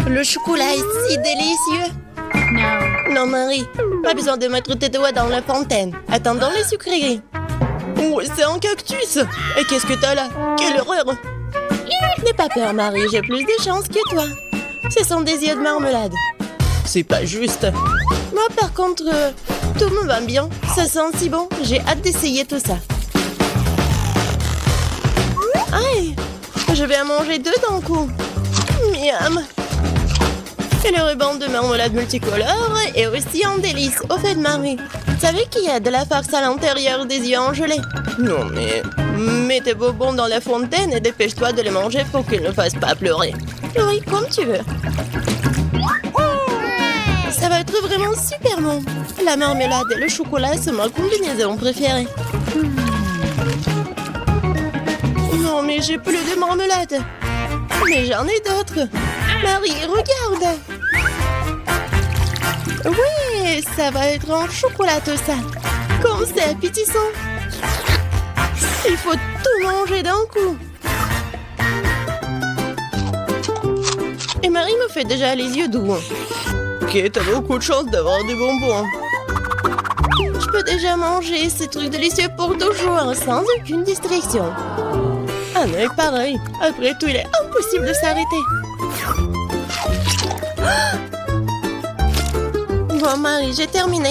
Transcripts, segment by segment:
Le chocolat est si délicieux. Non, Marie, pas besoin de mettre tes doigts dans la fontaine. Attendons les sucreries. Oh, c'est un cactus. Et qu'est-ce que t'as là? Quelle horreur! N'aie pas peur, Marie, j'ai plus de chance que toi. Ce sont des yeux de marmelade. C'est pas juste. Moi, par contre, tout me va bien. Ça sent si bon. J'ai hâte d'essayer tout ça. Aïe! Je vais en manger deux d'un coup. Miam! Et le ruban de marmelade multicolore est aussi un délice au fait de Marie. Tu savais qu'il y a de la farce à l'intérieur des yeux en gelée? Non, mais mets tes bonbons dans la fontaine et dépêche-toi de les manger pour qu'ils ne fassent pas pleurer. Oui, comme tu veux. Ça va être vraiment super bon. La marmelade et le chocolat sont ma combinaison préférée. Non, mais j'ai plus de marmelade. Mais j'en ai d'autres. Marie, regarde. Oui, ça va être en chocolat tout ça. Comme c'est appétissant. Il faut tout manger d'un coup. Et Marie me fait déjà les yeux doux. Ok, t'as beaucoup de chance d'avoir des bonbons. Je peux déjà manger ces trucs délicieux pour toujours, sans aucune distraction. Ah mais pareil, après tout, il est impossible de s'arrêter. Bon, Marie, j'ai terminé.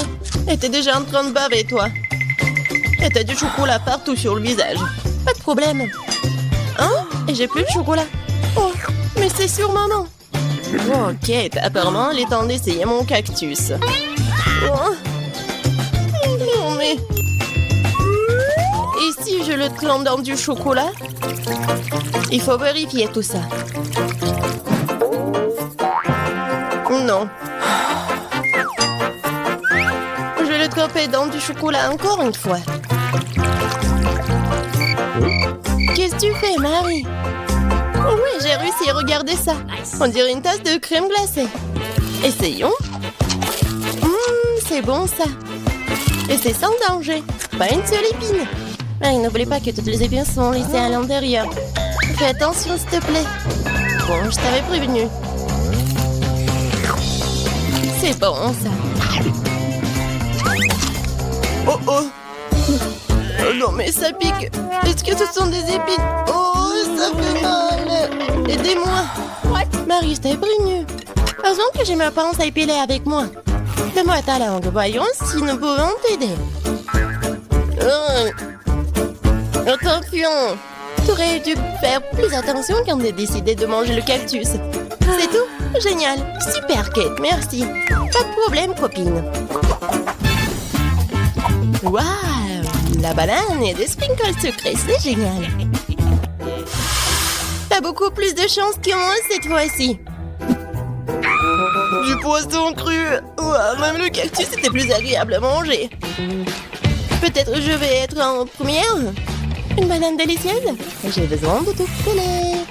Et t'es déjà en train de baver, toi. Et t'as du chocolat partout sur le visage. Pas de problème. Hein? Et j'ai plus de chocolat. Oh, mais c'est sur maman. Ok, apparemment, il est temps d'essayer mon cactus. Oh. Non, mais... Et si je le trempe dans du chocolat? Il faut vérifier tout ça. Non. Je vais le tremper dans du chocolat encore une fois. Qu'est-ce que tu fais, Marie? Oh oui, j'ai réussi, regardez ça. On dirait une tasse de crème glacée. Essayons. C'est bon ça. Et c'est sans danger. Pas une seule épine. Marie, n'oublie pas que toutes les épines sont laissées à l'intérieur. Fais attention, s'il te plaît. Bon, je t'avais prévenu. C'est bon ça. Oh oh. Oh non, mais ça pique. Est-ce que ce sont des épines? Oh, ça fait mal. Aidez-moi. Marie, je t'ai prévenu. Heureusement que j'ai ma pince à épiler avec moi. Donne-moi ta langue. Voyons si nous pouvons t'aider. Attention. Tu aurais dû faire plus attention quand tu as décidé de manger le cactus. C'est tout? Génial. Super, Kate. Merci. Pas de problème, copine. Waouh! La banane et des sprinkles sucrés, c'est génial. T'as beaucoup plus de chance que moi cette fois-ci. Du poisson cru. Ouah, même le cactus était plus agréable à manger. Peut-être je vais être en première. Une banane délicieuse. J'ai besoin de tout coller.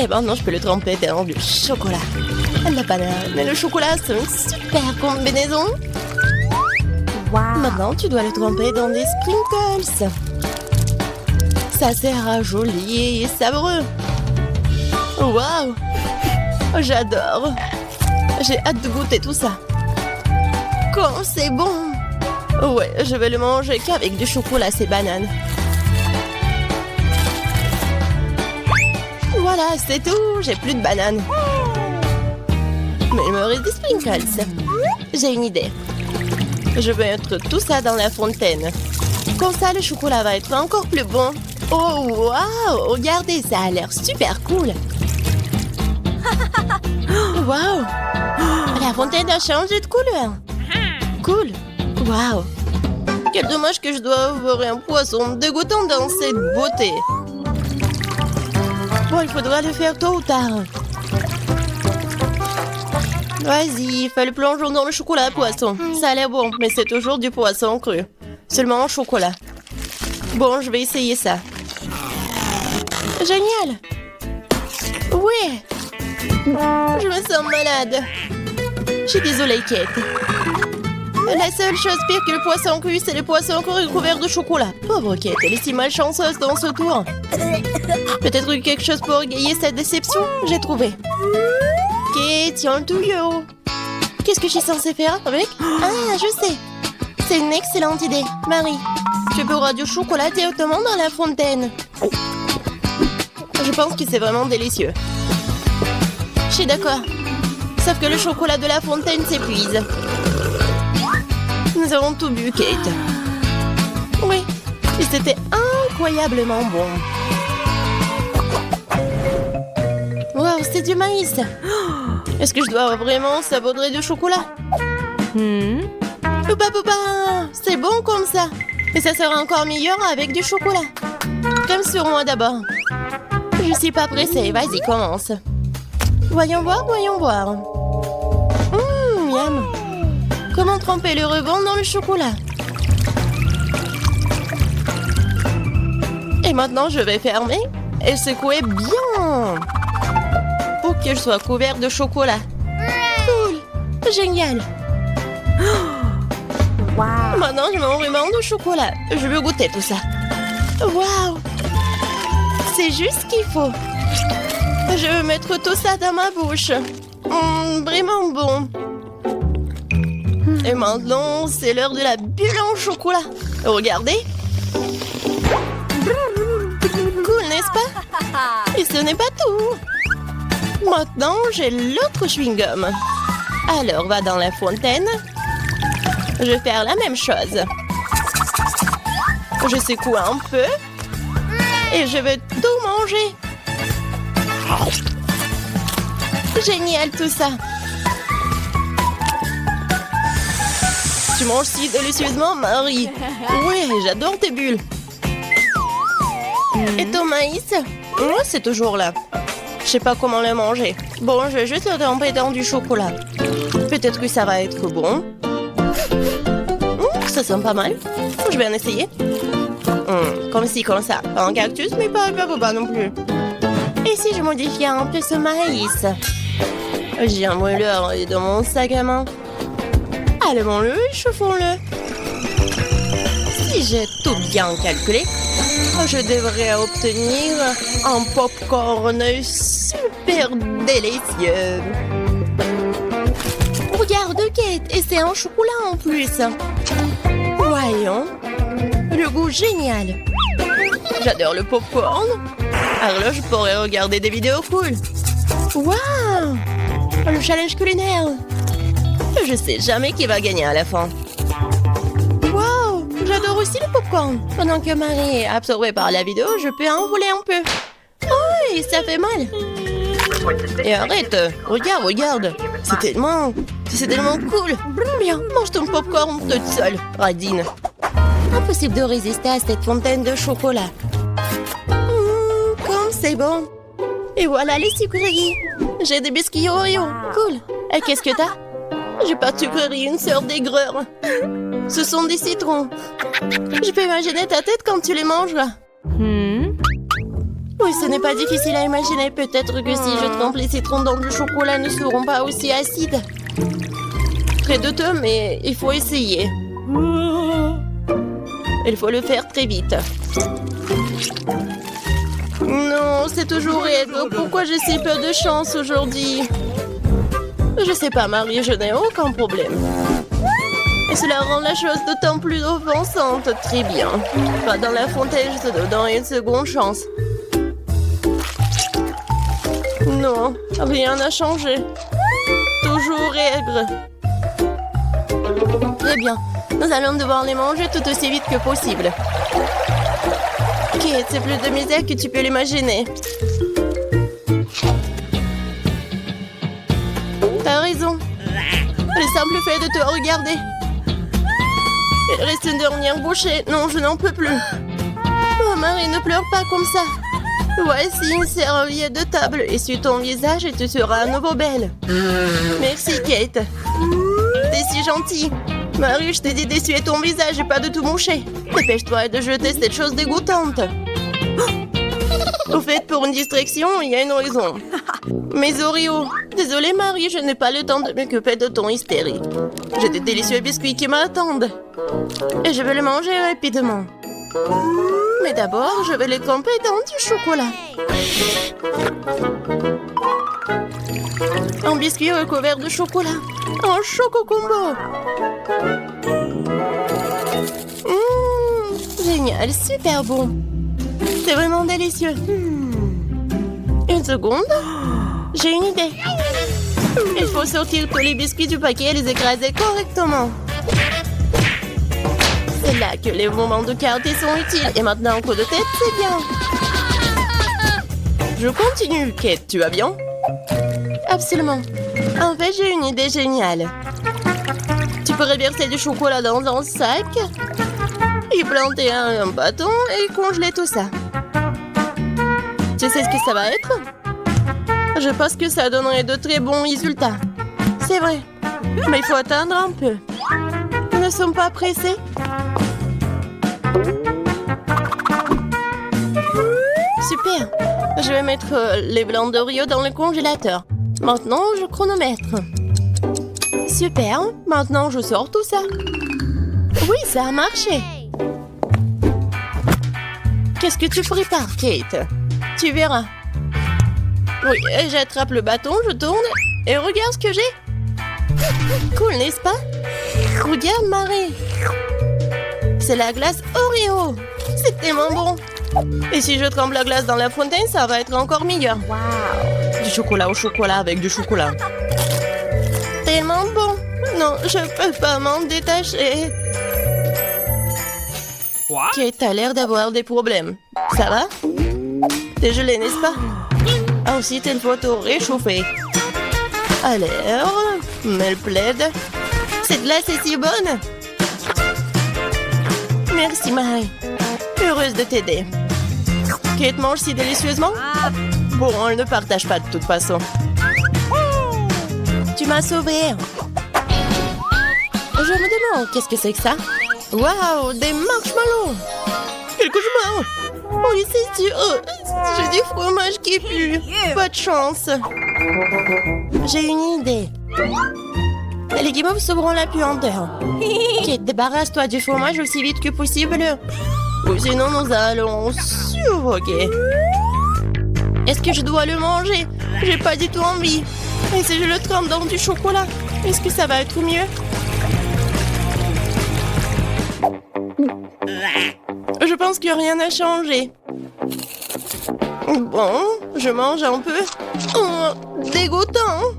Eh ben non, je peux le tremper dans du chocolat. La banane et le chocolat, c'est une super combinaison. Wow. Maintenant, tu dois le tremper dans des sprinkles. Ça sera joli et savoureux. Waouh! J'adore. J'ai hâte de goûter tout ça. Quand c'est bon! Ouais, je vais le manger qu'avec du chocolat, ces bananes. Voilà, c'est tout. J'ai plus de bananes. Mais il me reste des sprinkles. J'ai une idée. Je vais mettre tout ça dans la fontaine. Comme ça, le chocolat va être encore plus bon. Oh, waouh! Regardez, ça a l'air super cool. Waouh! La fontaine a changé de couleur. Cool. Waouh! Quel dommage que je dois avoir un poisson dégoûtant dans cette beauté. Bon, il faudra le faire tôt ou tard. Vas-y, fais le plongeon dans le chocolat poisson. Ça a l'air bon, mais c'est toujours du poisson cru. Seulement en chocolat. Bon, je vais essayer ça. Génial! Oui! Je me sens malade. Je suis désolée, Kate. La seule chose pire que le poisson cru, c'est le poisson cru couvert de chocolat. Pauvre Kate, elle est si malchanceuse dans ce tour. Peut-être quelque chose pour égayer cette déception. J'ai trouvé. Kate, tiens le tuyau. Qu'est-ce que je suis censée faire avec? Ah, je sais. C'est une excellente idée. Marie, tu pourras du chocolat directement dans la fontaine. Je pense que c'est vraiment délicieux. Je suis d'accord. Sauf que le chocolat de la fontaine s'épuise. Nous avons tout bu, Kate. Oui, et c'était incroyablement bon. Wow, c'est du maïs. Est-ce que je dois vraiment saupoudrer du chocolat? Poupa poupa, c'est bon comme ça. Et ça sera encore meilleur avec du chocolat. Comme sur moi d'abord. Je suis pas pressée, vas-y, commence. Voyons voir, voyons voir. Miam. Comment tremper le ruban dans le chocolat? Et maintenant, je vais fermer et secouer bien pour que je sois couvert de chocolat. Cool, génial. Wow. Maintenant, je mets mon ruban de chocolat. Je veux goûter tout ça. Waouh! C'est juste ce qu'il faut. Je veux mettre tout ça dans ma bouche. Vraiment bon. Et maintenant, c'est l'heure de la bulle en chocolat. Regardez. Cool, n'est-ce pas? Et ce n'est pas tout. Maintenant, j'ai l'autre chewing-gum. Alors, va dans la fontaine. Je vais faire la même chose. Je secoue un peu. Et je vais tout manger. Génial tout ça. Tu manges si délicieusement, Marie. Oui, j'adore tes bulles. Et ton maïs? C'est toujours là. Je sais pas comment le manger. Bon, je vais juste le tremper dans du chocolat. Peut-être que ça va être bon. Ça sent pas mal. Je vais en essayer. Comme ci, comme ça. Pas un cactus, mais pas non plus. Et si je modifiais un peu ce maïs? J'ai un mouleur dans mon sac à main. Allumons-le et chauffons-le. Si j'ai tout bien calculé, je devrais obtenir un popcorn super délicieux. Regarde, Kate, et c'est un chocolat en plus. Voyons. Le goût génial. J'adore le popcorn. Alors là, je pourrais regarder des vidéos cool. Waouh! Le challenge culinaire. Je sais jamais qui va gagner à la fin. Waouh! J'adore aussi le popcorn. Pendant que Marie est absorbée par la vidéo, je peux en voler un peu. Oh, et ça fait mal. Et arrête. Regarde. C'est tellement cool. Bien, mange ton popcorn toute seule, radine. Impossible de résister à cette fontaine de chocolat. Comme c'est bon. Et voilà les sucreries. J'ai des biscuits Oreo. Cool. Et qu'est-ce que t'as? J'ai pas de sucreries, une sœur d'aigreur. Ce sont des citrons. Je peux imaginer ta tête quand tu les mangeras. Oui, ce n'est pas difficile à imaginer. Peut-être que si je trempe les citrons dans le chocolat, ne seront pas aussi acides. Très douteux, mais il faut essayer. Il faut le faire très vite. Non, c'est toujours Edgar. Pourquoi j'ai si peu de chance aujourd'hui? Je sais pas, Marie, je n'ai aucun problème. Et cela rend la chose d'autant plus offensante. Très bien. Va dans la fontaine, je te donne une seconde chance. Non, rien n'a changé. Toujours aigre. Très bien. Nous allons devoir les manger tout aussi vite que possible. Kate, c'est plus de misère que tu peux l'imaginer. T'as raison. Le simple fait de te regarder. Il reste une dernière bouchée. Non, je n'en peux plus. Oh, Marie, ne pleure pas comme ça. Voici une serviette de table. Essuie ton visage et tu seras à nouveau belle. Merci, Kate. T'es si gentille. Marie, je t'ai dit d'essuyer ton visage et pas de tout moucher. Dépêche-toi de jeter cette chose dégoûtante. Au fait, pour une distraction, il y a une raison. Mes Oreos. Désolée, Marie, je n'ai pas le temps de m'occuper de ton hystérie. J'ai des délicieux biscuits qui m'attendent. Et je vais les manger rapidement. Mais d'abord, je vais les tremper dans du chocolat. Un biscuit recouvert de chocolat. Un choco combo. Génial, super bon. C'est vraiment délicieux. Une seconde. J'ai une idée. Il faut sortir tous les biscuits du paquet et les écraser correctement. C'est là que les moments de quartier sont utiles. Et maintenant, un coup de tête, c'est bien. Je continue. Kate, tu vas bien? Absolument. En fait, j'ai une idée géniale. Tu pourrais verser du chocolat dans un sac, y planter un bâton et congeler tout ça. Tu sais ce que ça va être? Je pense que ça donnerait de très bons résultats. C'est vrai. Mais il faut attendre un peu. Nous ne sommes pas pressés. Super. Je vais mettre les blancs d'Oreo dans le congélateur. Maintenant, je chronomètre. Super. Maintenant, je sors tout ça. Oui, ça a marché. Qu'est-ce que tu prépares, Kate? Tu verras. Oui, j'attrape le bâton, je tourne et regarde ce que j'ai. Cool, n'est-ce pas? Regarde, Marie. C'est la glace Oreo. C'est tellement bon. Et si je trempe la glace dans la fontaine, ça va être encore meilleur. Wow. Du chocolat au chocolat avec du chocolat. Tellement bon. Non, je peux pas m'en détacher. What? Kate, t'as l'air d'avoir des problèmes. Ça va? T'es gelé, n'est-ce pas? Ensuite, il faut te réchauffer. Alors, mets le plaid. Cette glace est si bonne. Merci, Marie. Heureuse de t'aider. Kate mange si délicieusement? Bon, on ne partage pas de toute façon. Tu m'as sauvée. Je me demande, qu'est-ce que c'est que ça? Waouh, des marshmallows! Quelque chose. Oui, c'est sûr. J'ai du fromage qui pue. Pas de chance. J'ai une idée. Les guimauves sauveront la puanteur. Kate, débarrasse-toi du fromage aussi vite que possible. Ou sinon, nous allons suffoquer. Est-ce que je dois le manger? J'ai pas du tout envie. Et si je le trempe dans du chocolat, est-ce que ça va être mieux? Je pense que rien n'a changé. Bon, je mange un peu. Oh, dégoûtant.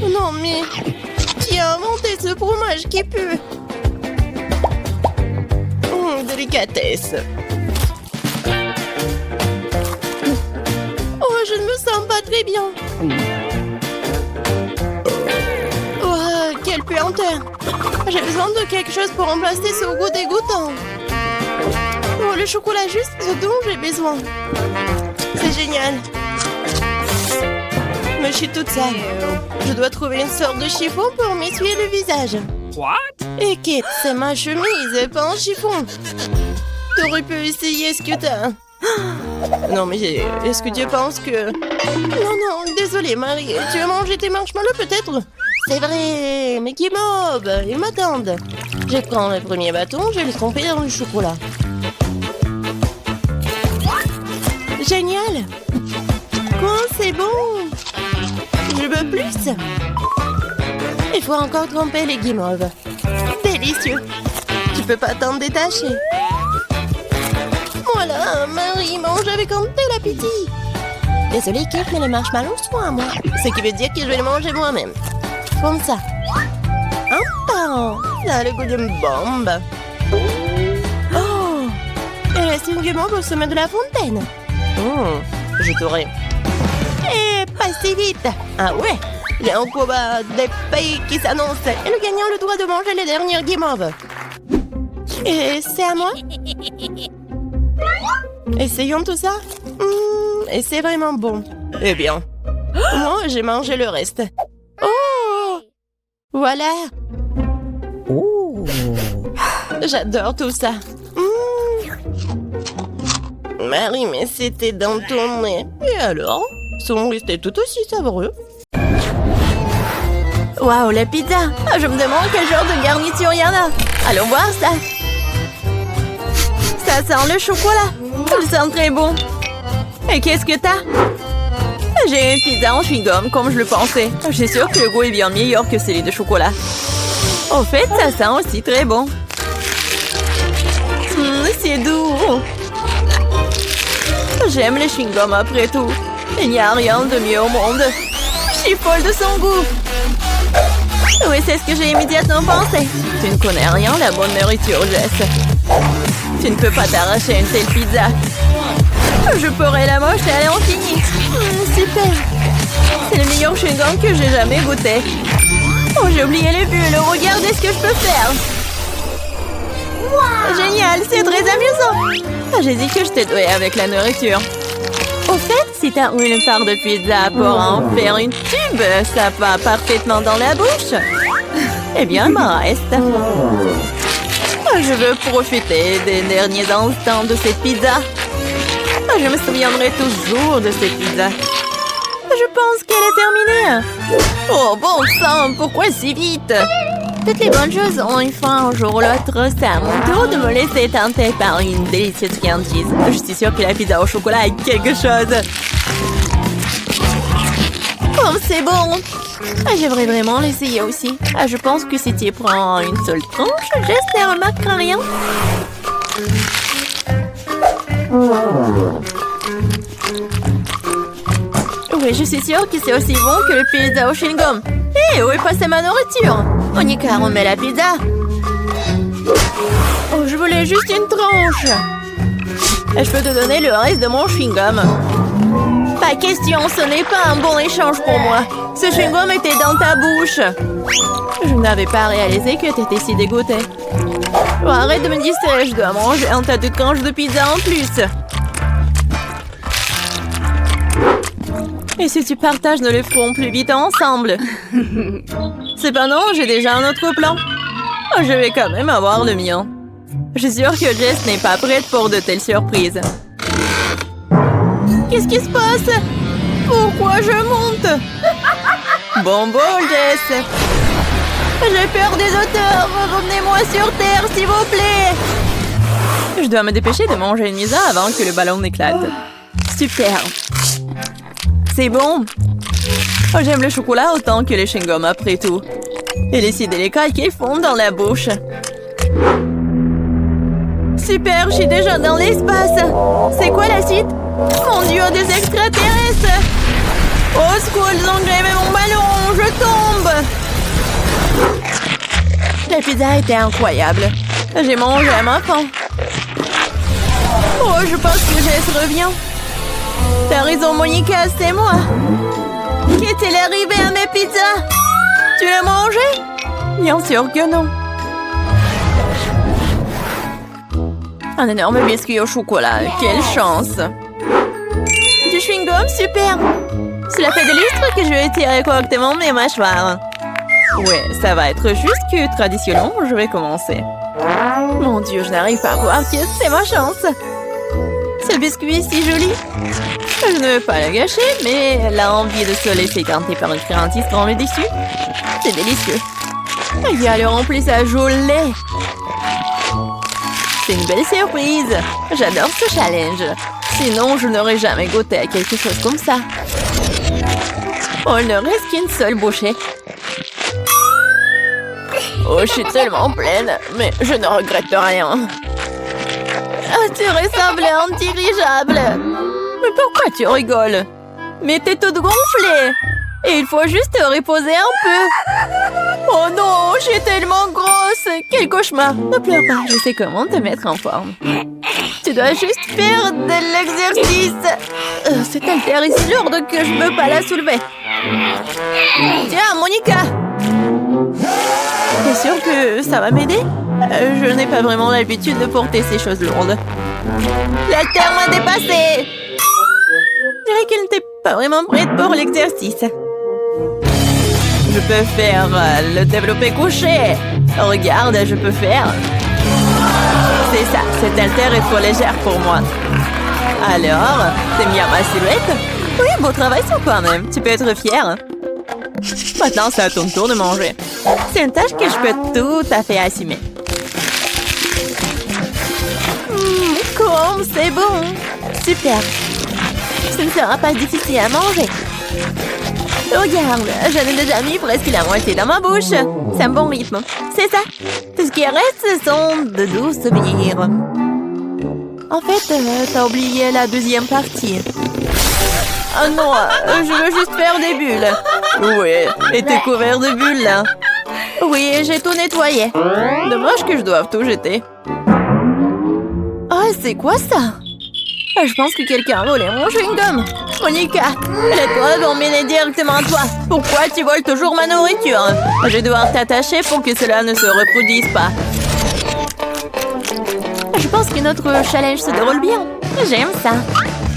Non mais, qui a inventé ce fromage qui pue? Délicatesse. Oh, je ne me sens pas très bien. Oh, quelle puanteur. J'ai besoin de quelque chose pour remplacer ce goût dégoûtant. Oh, le chocolat juste ce dont j'ai besoin. C'est génial. Mais je suis toute seule. Je dois trouver une sorte de chiffon pour m'essuyer le visage. What? Et Kate, c'est ma chemise, pas un chiffon. T'aurais pu essayer ce que t'as. Non, mais est-ce que tu penses que... Non, désolée, Marie. Tu as mangé tes marshmallows, peut-être? C'est vrai, mais qui mob, ils m'attendent. Je prends le premier bâton, je vais le tremper dans le chocolat. Génial. Quoi, c'est bon. Je veux plus. Il faut encore tremper les guimauves. Délicieux. Tu peux pas t'en détacher. Voilà, Marie mange avec un tel appétit. Désolée, Kate, mais les marshmallows sont à moi. Ce qui veut dire que je vais les manger moi-même. Comme ça. Un pain. Ça a le goût d'une bombe. Oh. Il reste une guimauve au sommet de la fontaine. Je t'aurai. Et pas si vite. Ah ouais. Il y a un combat des pays qui s'annonce. Et le gagnant a le droit de manger les dernières guimauves. Et c'est à moi? Essayons tout ça. Et c'est vraiment bon. Eh bien, moi, j'ai mangé le reste. Oh! Voilà. Oh! J'adore tout ça. Marie, mais c'était dans ton nez. Et alors? Sont restés tout aussi savoureux. Waouh, la pizza! Je me demande quel genre de garniture il y en a. Allons voir ça. Ça sent le chocolat. Ça sent très bon. Et qu'est-ce que t'as? J'ai une pizza en chewing-gum, comme je le pensais. Je suis sûre que le goût est bien meilleur que celui de chocolat. En fait, ça sent aussi très bon. C'est doux. J'aime les chewing-gums après tout. Il n'y a rien de mieux au monde. Je suis folle de son goût. Oui, c'est ce que j'ai immédiatement pensé. Tu ne connais rien de la bonne nourriture, Jess. Tu ne peux pas t'arracher une telle pizza. Je pourrais la moche à l'infini. Super. C'est le meilleur chewing-gum que j'ai jamais goûté. Oh, j'ai oublié les bulles. Regardez ce que je peux faire. Wow. Génial, c'est très amusant. J'ai dit que je t'ai doué avec la nourriture. Au fait, si t'as une part de pizza pour en faire une tube, ça va parfaitement dans la bouche. Eh bien, il m'en reste. Je veux profiter des derniers instants de cette pizza. Je me souviendrai toujours de cette pizza. Je pense qu'elle est terminée. Oh, bon sang, pourquoi si vite? Toutes les bonnes choses ont une fin un jour ou l'autre. C'est à mon tour de me laisser tenter par une délicieuse friandise. Je suis sûre que la pizza au chocolat est quelque chose. Oh, c'est bon. J'aimerais vraiment l'essayer aussi. Je pense que si tu prends une seule tranche, Jess ne remarquera rien. Oui, je suis sûre que c'est aussi bon que le pizza au chewing-gum. Hé, où est passée ma nourriture? Monica, on met la pizza. Oh, je voulais juste une tranche. Je peux te donner le reste de mon chewing-gum. Pas question, ce n'est pas un bon échange pour moi. Ce chewing-gum était dans ta bouche. Je n'avais pas réalisé que tu étais si dégoûtée. Oh, arrête de me distraire, je dois manger un tas de tranches de pizza en plus. Et si tu partages, nous le ferons plus vite ensemble. Cependant, j'ai déjà un autre plan. Oh, je vais quand même avoir le mien. Je suis sûre que Jess n'est pas prête pour de telles surprises. Qu'est-ce qui se passe? Pourquoi je monte? Bon, Jess. J'ai peur des auteurs. Revenez-moi sur Terre, s'il vous plaît. Je dois me dépêcher de manger une pizza avant que le ballon n'éclate. Super. C'est bon. Oh, j'aime le chocolat autant que les chewing-gums après tout. Et les si délicats qu'ils font dans la bouche. Super, je suis déjà dans l'espace. C'est quoi la suite? Mon Dieu, des extraterrestres! Au secours, ils ont grévé mon ballon! Je tombe! La pizza était incroyable. J'ai mangé à ma faim. Oh, je pense que Jess revient. T'as raison, Monica, c'est moi. Qu'est-il arrivé à mes pizzas? Tu l'as mangé? Bien sûr que non. Un énorme biscuit au chocolat. Quelle chance! Du chewing-gum, super! Cela fait des lustres que je vais tirer correctement mes mâchoires. Ouais, ça va être juste que traditionnellement, je vais commencer. Mon Dieu, je n'arrive pas à voir que c'est ma chance. Ce biscuit est si joli. Je ne veux pas le gâcher, mais la envie de se laisser tenter par une friandise dans le dessus, c'est délicieux. Il y a le remplissage au lait. C'est une belle surprise. J'adore ce challenge. Sinon, je n'aurais jamais goûté à quelque chose comme ça. Oh, il ne reste qu'une seule bouchée. Oh, je suis tellement pleine, mais je ne regrette rien. Ah, tu ressembles à un dirigeable. Mais pourquoi tu rigoles? Mais t'es toute gonflée. Et il faut juste te reposer un peu. Oh non, je suis tellement grosse. Quel cauchemar. Ne pleure pas, je sais comment te mettre en forme. Tu dois juste faire de l'exercice. Cette haltère est si lourde que je ne peux pas la soulever. Tiens, Monica. T'es sûre que ça va m'aider? Je n'ai pas vraiment l'habitude de porter ces choses lourdes. L'haltère m'a dépassée. Je dirais qu'elle n'était pas vraiment prête pour l'exercice. Je peux faire le développé couché. Regarde, je peux faire. C'est ça, cette haltère est trop légère pour moi. Alors, t'aimes bien ma silhouette? Oui, beau travail sur toi-même. Tu peux être fière. Maintenant, c'est à ton tour de manger. C'est une tâche que je peux tout à fait assumer. Comme c'est bon. Super. Ce ne sera pas difficile à manger. Regarde, j'en ai déjà mis presque la moitié dans ma bouche. C'est un bon rythme. C'est ça. Tout ce qui reste, ce sont de doux souvenirs. En fait, t'as oublié la deuxième partie. Oh non, je veux juste faire des bulles. Oui, et t'es couvert de bulles, là. Oui, j'ai tout nettoyé. Dommage que je doive tout jeter. Oh, c'est quoi ça? Je pense que quelqu'un a volé mon chewing-gum. Monica, les preuves vont mener directement à toi. Pourquoi tu voles toujours ma nourriture? Je vais devoir t'attacher pour que cela ne se reproduise pas. Je pense que notre challenge se déroule bien. J'aime ça.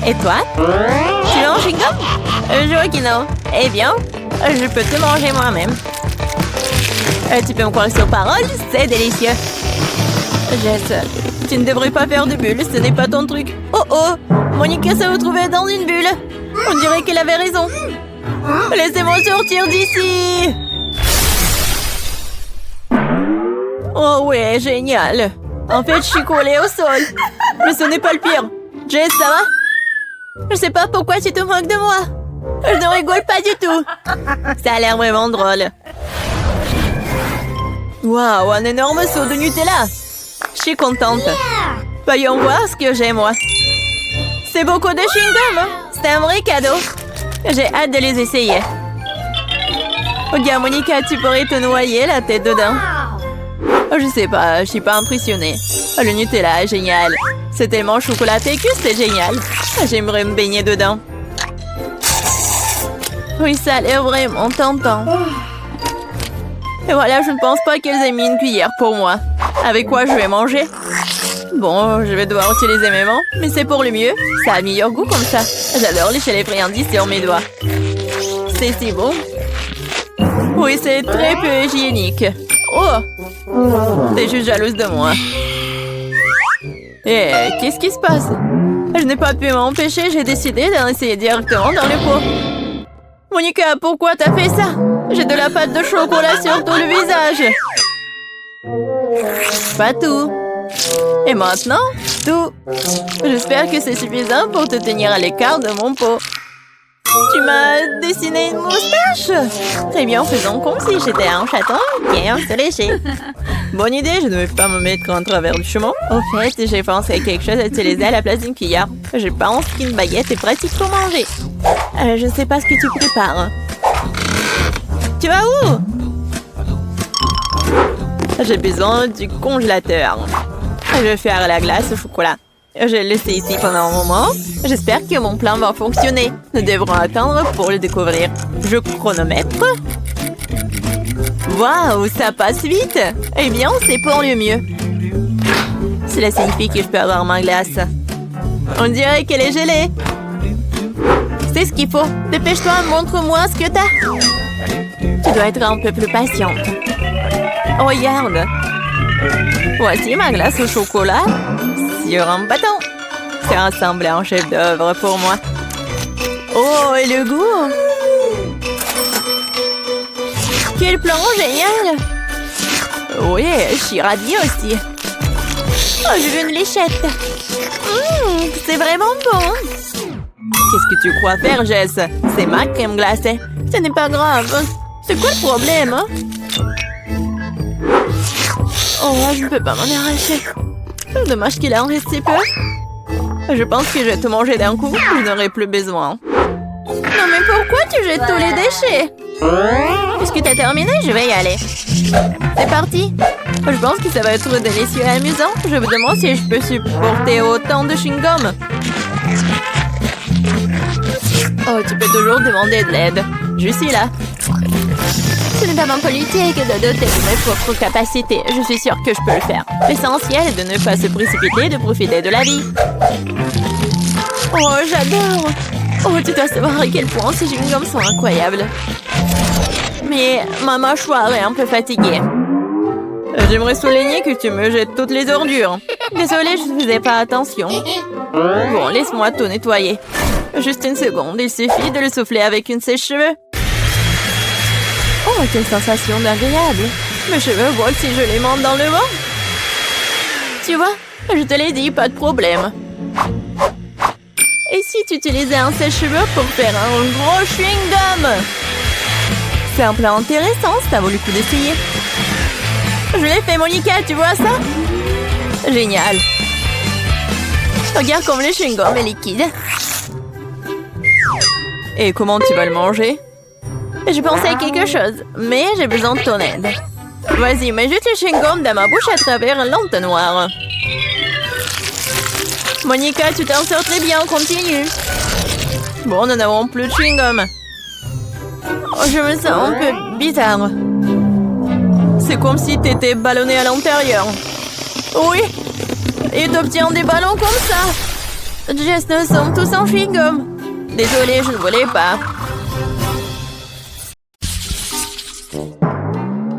Et toi? Tu veux un chewing-gum? Je vois que non. Eh bien, je peux te manger moi-même. Tu peux me croire sur parole, c'est délicieux. Jess, tu ne devrais pas faire de bulles, ce n'est pas ton truc. Oh oh, Monica s'est retrouvée dans une bulle. On dirait qu'elle avait raison. Laissez-moi sortir d'ici. Oh ouais, génial. En fait, je suis collée au sol. Mais ce n'est pas le pire. Jess, ça va? Je sais pas pourquoi tu te moques de moi. Je ne rigole pas du tout. Ça a l'air vraiment drôle. Waouh, un énorme seau de Nutella. Je suis contente. Voyons voir ce que j'ai, moi. C'est beaucoup de chewing-gum. C'est un vrai cadeau. J'ai hâte de les essayer. Regarde, Monica, tu pourrais te noyer la tête dedans. Je sais pas, je suis pas impressionnée. Le Nutella est génial. C'est tellement chocolaté que c'est génial. J'aimerais me baigner dedans. Oui, ça a l'air vraiment tentant. Et voilà, je ne pense pas qu'elles aient mis une cuillère pour moi. Avec quoi je vais manger? Bon, je vais devoir utiliser mes mains, mais c'est pour le mieux. Ça a meilleur goût comme ça. J'adore lécher les friandises sur mes doigts. C'est si bon. Oui, c'est très peu hygiénique. Oh! T'es juste jalouse de moi. Eh, qu'est-ce qui se passe? Je n'ai pas pu m'empêcher, j'ai décidé d'en essayer directement dans le pot. Monica, pourquoi t'as fait ça? J'ai de la pâte de chocolat sur tout le visage. Pas tout. Et maintenant, tout. J'espère que c'est suffisant pour te tenir à l'écart de mon pot. Tu m'as dessiné une moustache? Très bien, faisons comme si j'étais un chaton bien se lécher. Bonne idée, je ne vais pas me mettre en travers du chemin. Au fait, j'ai pensé à quelque chose à utiliser à la place d'une cuillère. Je pense qu'une baguette est pratique pour manger. Je ne sais pas ce que tu prépares. Tu vas où? J'ai besoin du congélateur. Je vais faire la glace au chocolat. Je l'ai laissé ici pendant un moment. J'espère que mon plan va fonctionner. Nous devrons attendre pour le découvrir. Je chronomètre. Waouh, ça passe vite. Eh bien, c'est pour le mieux. Cela signifie que je peux avoir ma glace. On dirait qu'elle est gelée. C'est ce qu'il faut. Dépêche-toi, montre-moi ce que t'as. Tu dois être un peu plus patiente. Regarde. Voici ma glace au chocolat sur un bâton. C'est rassemblé en chef-d'œuvre pour moi. Oh, et le goût! Quel plan génial! Oui, je suis ravie aussi. Oh, je veux une léchette. C'est vraiment bon. Qu'est-ce que tu crois faire, Jess? C'est ma crème glacée. Ce n'est pas grave. C'est quoi le problème, hein? Oh, je ne peux pas m'en arracher. Dommage qu'il en reste si peu. Je pense que je vais te manger d'un coup. Je n'aurai plus besoin. Non, mais pourquoi tu jettes tous les déchets? Puisque t'as terminé, je vais y aller. C'est parti. Je pense que ça va être délicieux et amusant. Je me demande si je peux supporter autant de chewing-gum. Oh, tu peux toujours demander de l'aide. Je suis là. Ce n'est pas mon politique de doter de mes propres capacités. Je suis sûre que je peux le faire. L'essentiel est de ne pas se précipiter et de profiter de la vie. Oh, j'adore. Oh, tu dois savoir à quel point ces chewing-gums sont incroyables. Mais ma mâchoire est un peu fatiguée. J'aimerais souligner que tu me jettes toutes les ordures. Désolée, je ne faisais pas attention. Bon, laisse-moi tout nettoyer. Juste une seconde, il suffit de le souffler avec une sèche-cheveux. Oh, quelle sensation agréable. Mes cheveux volent si je les monte dans le vent. Tu vois, je te l'ai dit, pas de problème. Et si tu utilisais un sèche-cheveux pour faire un gros chewing-gum? C'est un plan intéressant, ça vaut le coup d'essayer. Je l'ai fait, Monica, tu vois ça? Génial. Regarde comme le chewing-gum est liquide. Et comment tu vas le manger? Je pensais à quelque chose, mais j'ai besoin de ton aide. Vas-y, mets juste le chewing-gum dans ma bouche à travers l'entonnoir. Monica, tu t'en sors très bien, continue. Bon, nous n'avons plus de chewing-gum. Oh, je me sens un peu bizarre. C'est comme si t'étais ballonné à l'intérieur. Oui, et t'obtiens des ballons comme ça. Jess, nous sommes tous en chewing-gum. Désolée, je ne voulais pas.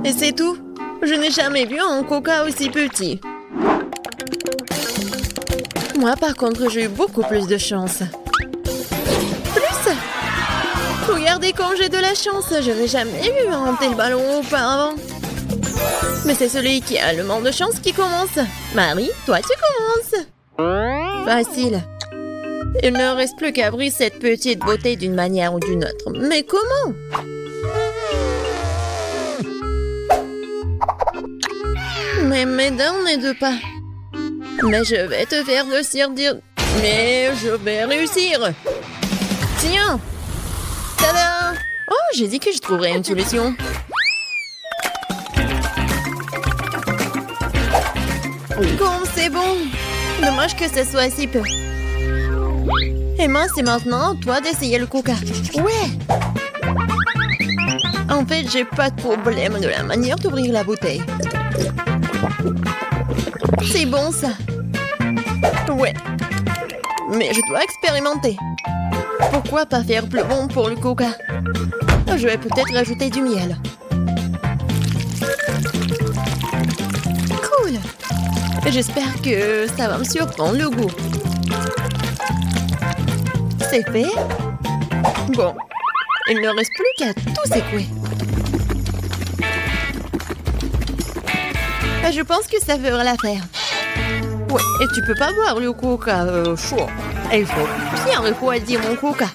Et c'est tout? Je n'ai jamais vu un coca aussi petit. Moi, par contre, j'ai eu beaucoup plus de chance. Plus? Regardez comme j'ai de la chance. Je n'ai jamais vu un tel ballon auparavant. Mais c'est celui qui a le manque de chance qui commence. Marie, toi, tu commences. Facile. Il ne reste plus qu'à briser cette petite beauté d'une manière ou d'une autre. Mais comment? Mais mes dents n'aident pas. Mais je vais te faire de dire. Mais je vais réussir. Tiens. Tada! Oh, j'ai dit que je trouverais une solution. Comme c'est bon. Dommage que ce soit si peu. Emma, c'est maintenant toi d'essayer le coca. Ouais. En fait, j'ai pas de problème de la manière d'ouvrir la bouteille. C'est bon, ça. Ouais. Mais je dois expérimenter. Pourquoi pas faire plus bon pour le coca? Je vais peut-être rajouter du miel. Cool. J'espère que ça va me surprendre le goût. C'est fait. Bon. Il ne reste plus qu'à tout secouer. Je pense que ça fera l'affaire. Ouais, et tu peux pas boire le coca chaud. Il faut bien refroidir mon coca.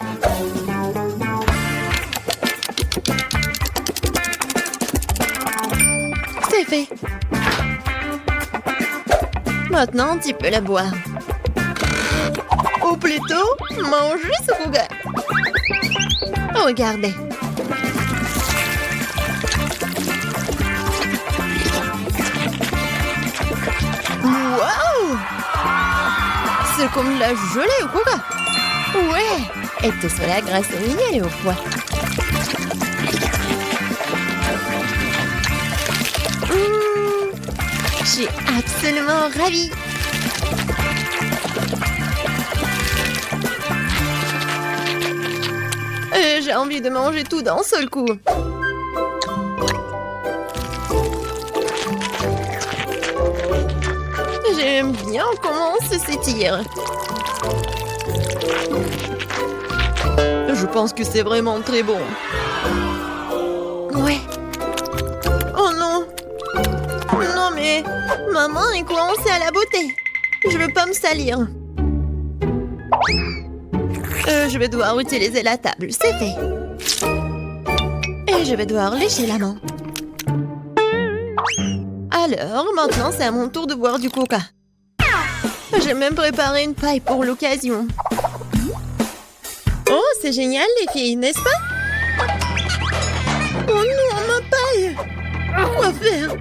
C'est fait. Maintenant, tu peux la boire. Ou plutôt, manger ce coca. Regardez. Wow! C'est comme de la gelée au coca. Ouais! Et tout cela grâce au miel et au foie. Je suis absolument ravie. J'ai envie de manger tout d'un seul coup. J'aime bien comment ça s'étire. Je pense que c'est vraiment très bon. Ouais. Oh non. Non mais, ma main est coincée à la beauté. Je veux pas me salir. Je vais devoir utiliser la table, c'est fait. Et je vais devoir lécher la main. Alors, maintenant, c'est à mon tour de boire du coca. J'ai même préparé une paille pour l'occasion. Oh, c'est génial, les filles, n'est-ce pas? Oh non, ma paille! Quoi faire?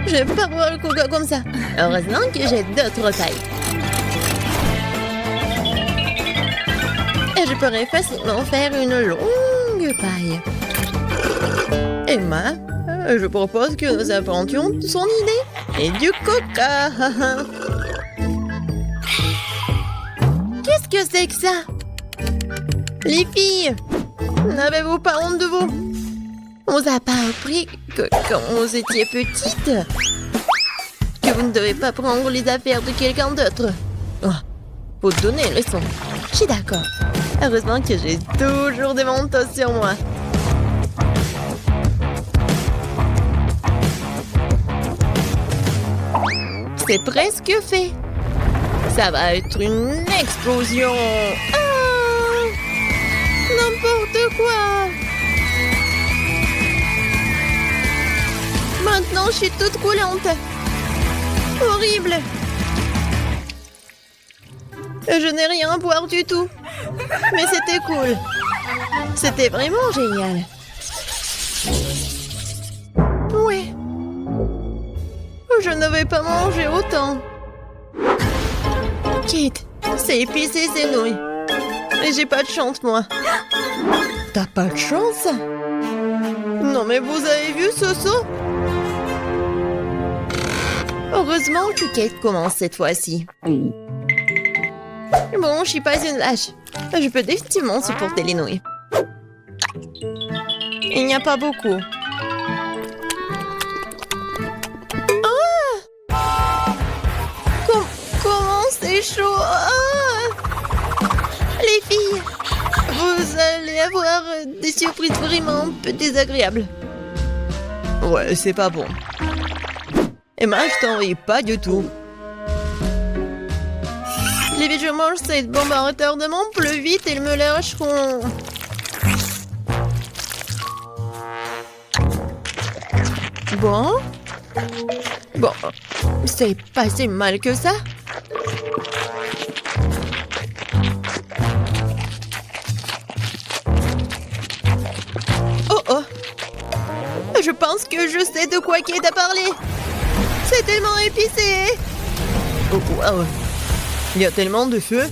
Je vais pas boire le coca comme ça. Heureusement que j'ai d'autres pailles. Et je pourrais facilement faire une longue paille. Emma, je propose que nous inventions son idée. Et du coca. Qu'est-ce que c'est que ça? Les filles, n'avez-vous pas honte de vous? On vous a pas appris que quand vous étiez petites, que vous ne devez pas prendre les affaires de quelqu'un d'autre. Oh, Faut te donner une leçon. Je suis d'accord. Heureusement que j'ai toujours des mentos sur moi. C'est presque fait. Ça va être une explosion. Ah! N'importe quoi. Maintenant, je suis toute coulante. Horrible. Je n'ai rien à boire du tout. Mais c'était cool. C'était vraiment génial. Ouais. Je ne vais pas manger autant. Kate, c'est épicé ces nouilles. Mais j'ai pas de chance, moi. T'as pas de chance? Non, mais vous avez vu ce saut? Heureusement que Kate commence cette fois-ci. Bon, je suis pas une lâche. Je peux définitivement supporter les nouilles. Il n'y a pas beaucoup. Comment c'est chaud! Ah! Les filles, vous allez avoir des surprises vraiment peu désagréables. Ouais, c'est pas bon. Emma, je t'envie pas du tout. Les je mange cette bombe à retardement plus vite et ils me lâcheront. Bon, c'est pas si mal que ça. Oh, je pense que je sais de quoi Kate a parlé. C'est tellement épicé. Oh, wow. Il y a tellement de feu.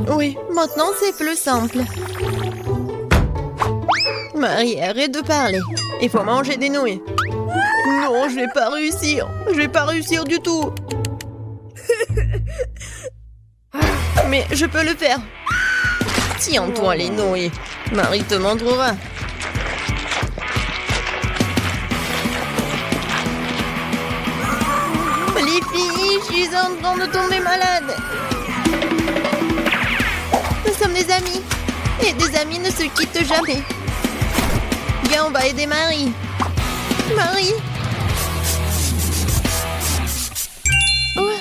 Oui, maintenant c'est plus simple. Marie, arrête de parler. Il faut manger des nouilles. Non, je vais pas réussir. Je vais pas réussir du tout. Mais je peux le faire. Tiens-toi les nouilles. Marie te montrera. Les filles, je suis en train de tomber malade. Nous sommes des amis. Et des amis ne se quittent jamais. Viens, on va aider Marie. Marie. Oh.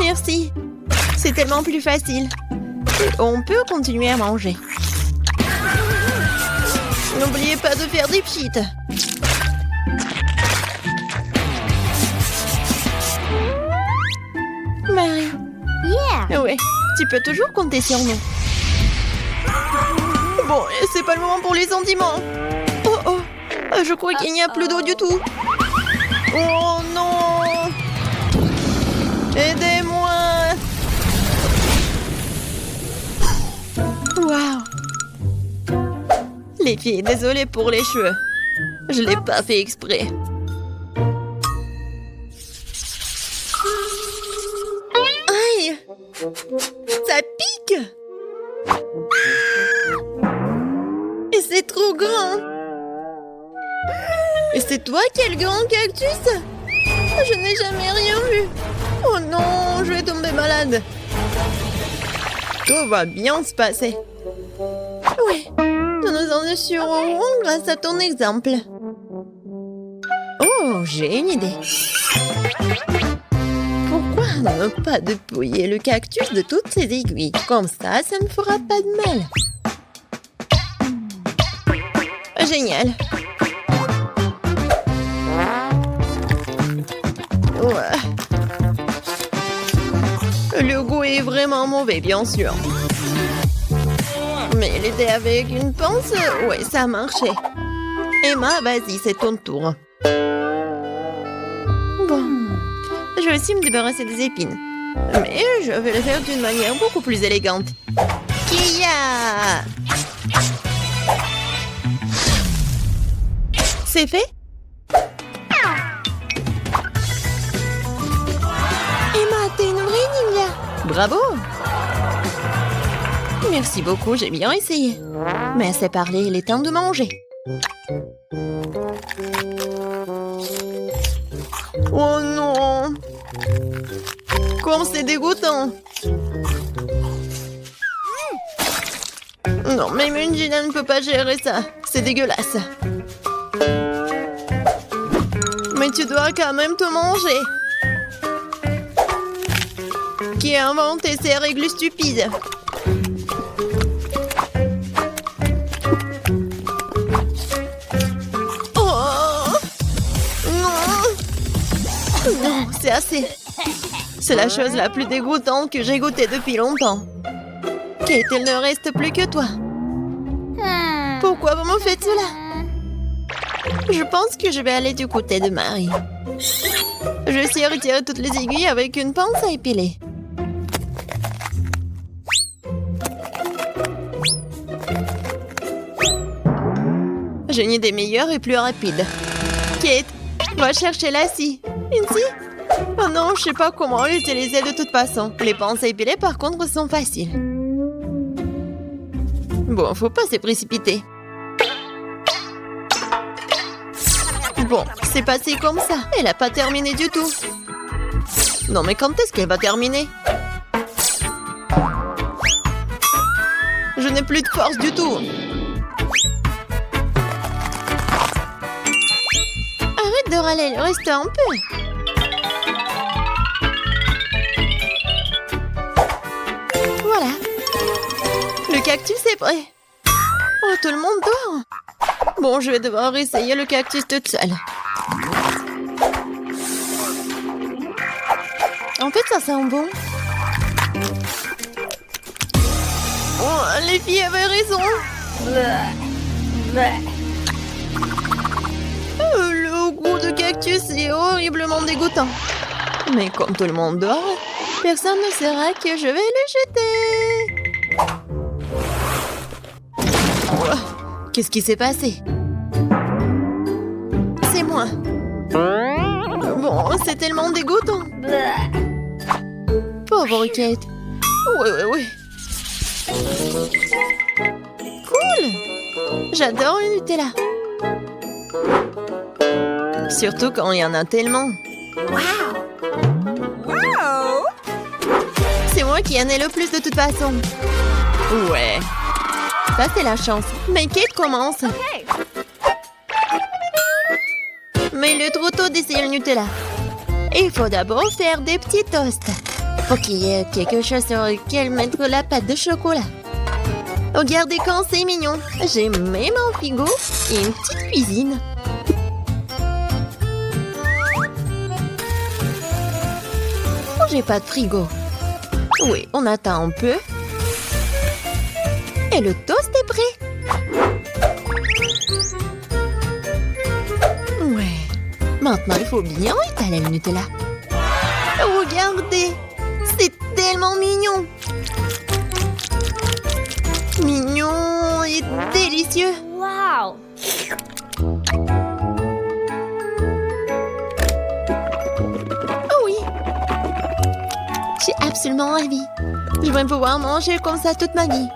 Merci. C'est tellement plus facile. On peut continuer à manger. N'oubliez pas de faire des pchites. Marie. Yeah. Ouais, tu peux toujours compter sur nous. Bon, c'est pas le moment pour les sentiments. Oh, je crois qu'il n'y a plus d'eau du tout. Oh non. Aidez-moi. Waouh. Les filles, désolée pour les cheveux. Je l'ai pas fait exprès. Aïe. Ça pique. Et c'est trop grand. Et c'est toi qui as le grand cactus? Je n'ai jamais rien vu. Oh non, je vais tomber malade. Tout va bien se passer. Oui, nous nous en assurerons grâce à ton exemple. Oh, j'ai une idée. Pourquoi ne pas dépouiller le cactus de toutes ses aiguilles? Comme ça ne fera pas de mal. Génial. Ouais. Le goût est vraiment mauvais, bien sûr. Mais l'aider avec une pince, ouais, ça a marché. Emma, vas-y, c'est ton tour. Bon, je vais aussi me débarrasser des épines. Mais je vais le faire d'une manière beaucoup plus élégante. Kia! C'est fait? Emma, t'es une vraie ninja! Bravo! Merci beaucoup, j'ai bien essayé. Mais assez parlé, il est temps de manger. Oh non! Comme c'est dégoûtant. Non, même une Gina ne peut pas gérer ça. C'est dégueulasse. Mais tu dois quand même te manger. Qui a inventé ces règles stupides? Oh! Non! Non, c'est assez. C'est la chose la plus dégoûtante que j'ai goûtée depuis longtemps. Kate, il ne reste plus que toi. Pourquoi vous me faites cela? Je pense que je vais aller du côté de Marie. Je sais retirer toutes les aiguilles avec une pince à épiler. J'ai une idée meilleure et plus rapide. Kate, va chercher la scie. Une scie? Oh non, je sais pas comment l'utiliser de toute façon. Les pinces à épiler, par contre, sont faciles. Bon, faut pas se précipiter. Bon, c'est passé comme ça. Elle a pas terminé du tout. Non, mais quand est-ce qu'elle va terminer? Je n'ai plus de force du tout. Arrête de râler, il reste un peu. Voilà. Le cactus est prêt. Oh, tout le monde dort. Bon, je vais devoir essayer le cactus toute seule. En fait, ça sent bon. Oh, les filles avaient raison. Le goût de cactus est horriblement dégoûtant. Mais comme tout le monde dort, personne ne saura que je vais le jeter. Oh, qu'est-ce qui s'est passé? C'est moi. Bon, c'est tellement dégoûtant. Pauvre Kate. Oui. Cool. J'adore le Nutella. Surtout quand il y en a tellement. Wow. C'est moi qui en ai le plus de toute façon. Ouais. Ça, c'est la chance. Mais Kate commence. Mais il est trop tôt d'essayer le Nutella. Il faut d'abord faire des petits toasts. Faut qu'il y ait quelque chose sur lequel mettre la pâte de chocolat. Regardez quand c'est mignon. J'ai même un frigo et une petite cuisine. Oh, j'ai pas de frigo. Oui, on attend un peu. Et le toast est prêt. Ouais. Maintenant, il faut bien étaler le Nutella. Regardez. C'est tellement mignon. Mignon et délicieux. Wow! Oh oui. Je suis absolument ravie. Je vais pouvoir manger comme ça toute ma vie.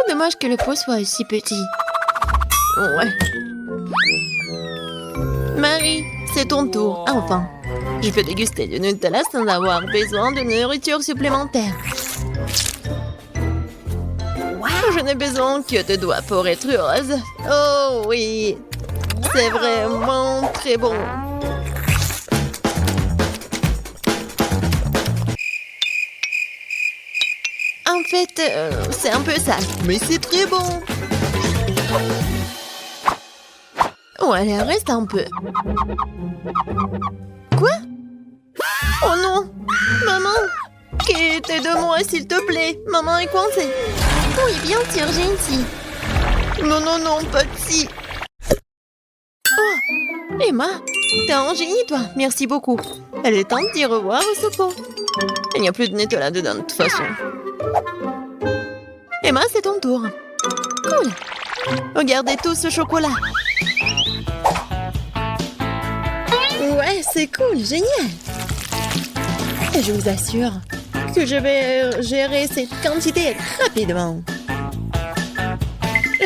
Dommage que le pot soit aussi petit. Ouais. Marie, c'est ton tour, enfin. Je peux déguster du Nutella sans avoir besoin de nourriture supplémentaire. Wow. Je n'ai besoin que de doigts pour être heureuse. Oh oui, c'est vraiment très bon. En fait, c'est un peu sale, mais c'est très bon. Ouais, reste un peu. Quoi? Oh non! Maman! Kate, aide-moi, s'il te plaît. Maman est coincée. Oui, bien sûr, j'ai une scie. Non, pas de scie. Oh! Emma, t'es un génie, toi. Merci beaucoup. Elle est temps de dire au revoir au secours. Il n'y a plus de Nutella dedans, de toute façon. Emma, c'est ton tour. Cool. Regardez tout ce chocolat. Ouais, c'est cool, génial. Et je vous assure que je vais gérer cette quantité rapidement.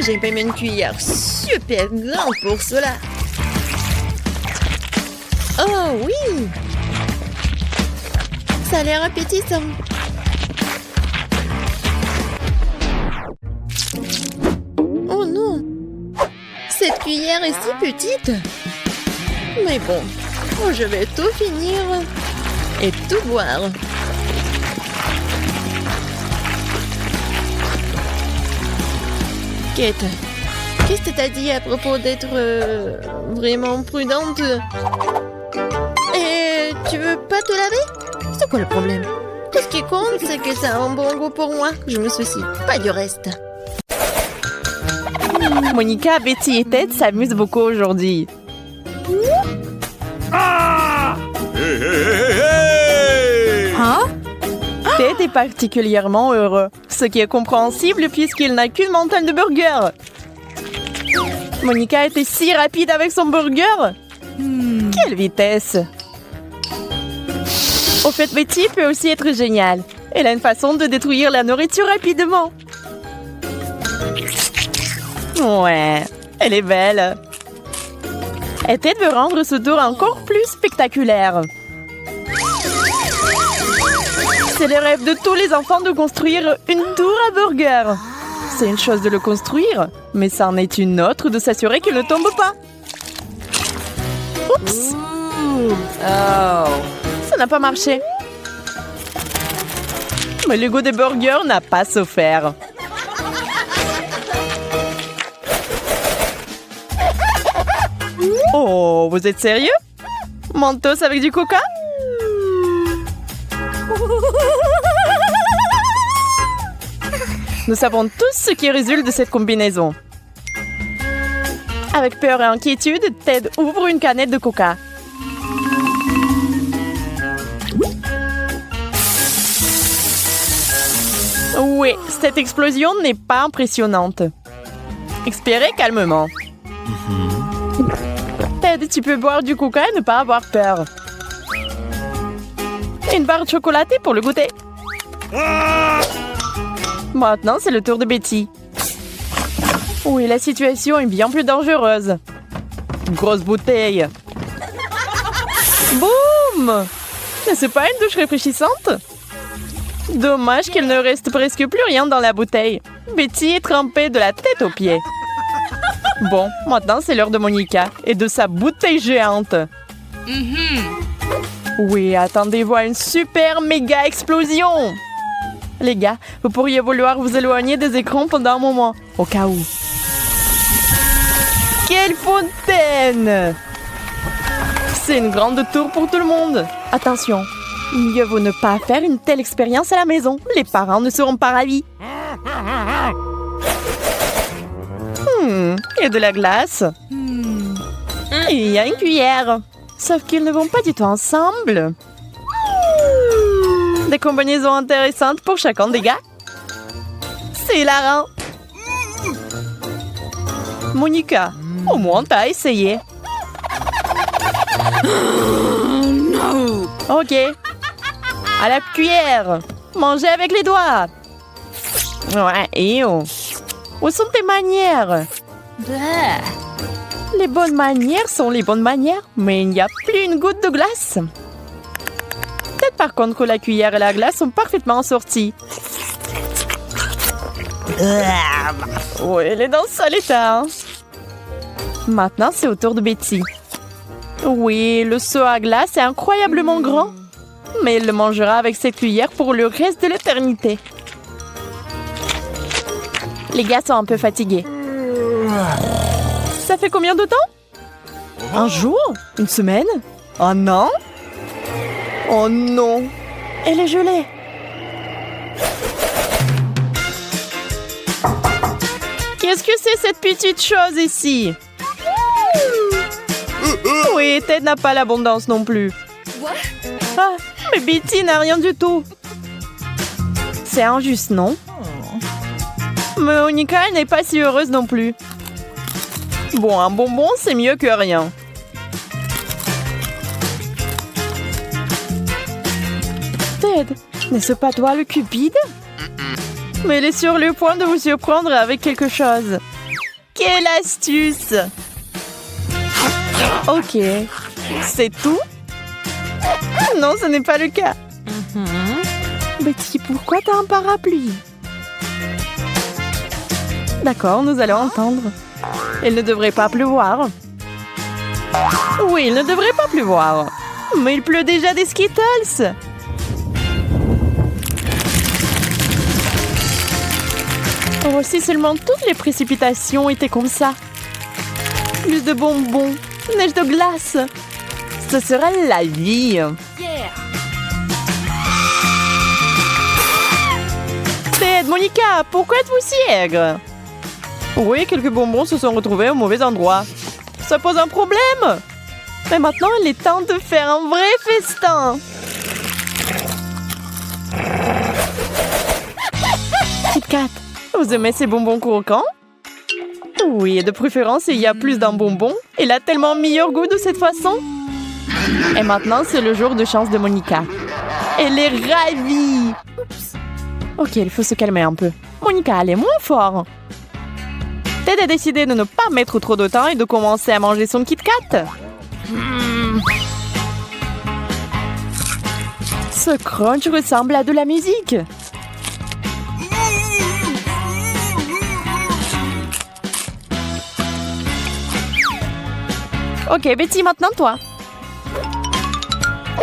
J'ai même une cuillère super grande pour cela. Oh oui! Ça a l'air appétissant. Oh non! Cette cuillère est si petite. Mais bon, je vais tout finir et tout boire. Kate, qu'est-ce que t'as dit à propos d'être vraiment prudente? Et tu veux pas te laver? C'est quoi le problème? Tout ce qui compte, c'est que ça a un bon goût pour moi. Je me soucie pas du reste. Monica, Betty et Ted s'amusent beaucoup aujourd'hui. Hein? Ted est particulièrement heureux, ce qui est compréhensible puisqu'il n'a qu'une montagne de burgers. Monica était si rapide avec son burger. Quelle vitesse! Au fait, Betty peut aussi être géniale. Elle a une façon de détruire la nourriture rapidement. Ouais, elle est belle. Et Ted veut rendre ce tour encore plus spectaculaire. C'est le rêve de tous les enfants de construire une tour à burger. C'est une chose de le construire, mais ça en est une autre de s'assurer qu'il ne tombe pas. Oups! Oh. Ça n'a pas marché. Mais le goût des burgers n'a pas souffert. Oh, vous êtes sérieux? Mentos avec du coca? Nous savons tous ce qui résulte de cette combinaison. Avec peur et inquiétude, Ted ouvre une canette de coca. Oui, cette explosion n'est pas impressionnante. Expirez calmement. Ted, tu peux boire du coca et ne pas avoir peur. Une barre chocolatée pour le goûter. Maintenant, c'est le tour de Betty. Oui, la situation est bien plus dangereuse. Grosse bouteille. Boum! C'est pas une douche réfléchissante? Dommage qu'il ne reste presque plus rien dans la bouteille. Betty est trempée de la tête aux pieds. Bon, maintenant c'est l'heure de Monica et de sa bouteille géante. Oui, attendez-vous à une super méga explosion. Les gars, vous pourriez vouloir vous éloigner des écrans pendant un moment, au cas où. Quelle fontaine! C'est une grande tour pour tout le monde. Attention, mieux vaut ne pas faire une telle expérience à la maison. Les parents ne seront pas ravis. Il y a de la glace. Et il y a une cuillère. Sauf qu'ils ne vont pas du tout ensemble. Des combinaisons intéressantes pour chacun des gars. C'est hilarant. Monica, au moins t'as essayé. Ok. À la cuillère. Mangez avec les doigts. Ouais, et oh. Où sont tes manières? Les bonnes manières sont les bonnes manières, mais il n'y a plus une goutte de glace. Peut-être par contre que la cuillère et la glace sont parfaitement sorties. Oui, elle est dans le sale état. Maintenant, c'est au tour de Betty. Oui, le seau à glace est incroyablement grand, mais elle le mangera avec cette cuillère pour le reste de l'éternité. Les gars sont un peu fatigués. Ça fait combien de temps? Un jour? Une semaine? Un an? Oh non! Elle est gelée! Qu'est-ce que c'est cette petite chose ici? Oui, Ted n'a pas l'abondance non plus. Ah, mais Betty n'a rien du tout. C'est injuste, non? Mais Monica n'est pas si heureuse non plus. Bon, un bonbon, c'est mieux que rien. Ted, n'est-ce pas toi le cupide? Mais elle est sur le point de vous surprendre avec quelque chose. Quelle astuce! Ok, C'est tout? Non, ce n'est pas le cas. Betty, pourquoi t'as un parapluie? D'accord, nous allons entendre. Il ne devrait pas pleuvoir. Oui, il ne devrait pas pleuvoir. Mais il pleut déjà des Skittles. Oh, si seulement toutes les précipitations étaient comme ça. Plus de bonbons, neige de glace. Ce serait la vie. Ted, Monica, pourquoi êtes-vous si aigre? Oui, quelques bonbons se sont retrouvés au mauvais endroit. Ça pose un problème. Mais maintenant, il est temps de faire un vrai festin. Kit Kat, vous aimez ces bonbons croquants? Oui, et de préférence, il y a plus d'un bonbon. Il a tellement meilleur goût de cette façon. Et maintenant, c'est le jour de chance de Monica. Elle est ravie. Ok, il faut se calmer un peu. Monica, elle est moins fort. Ted a décidé de ne pas mettre trop de temps et de commencer à manger son Kit Kat. Ce crunch ressemble à de la musique. Ok, Betty, maintenant toi.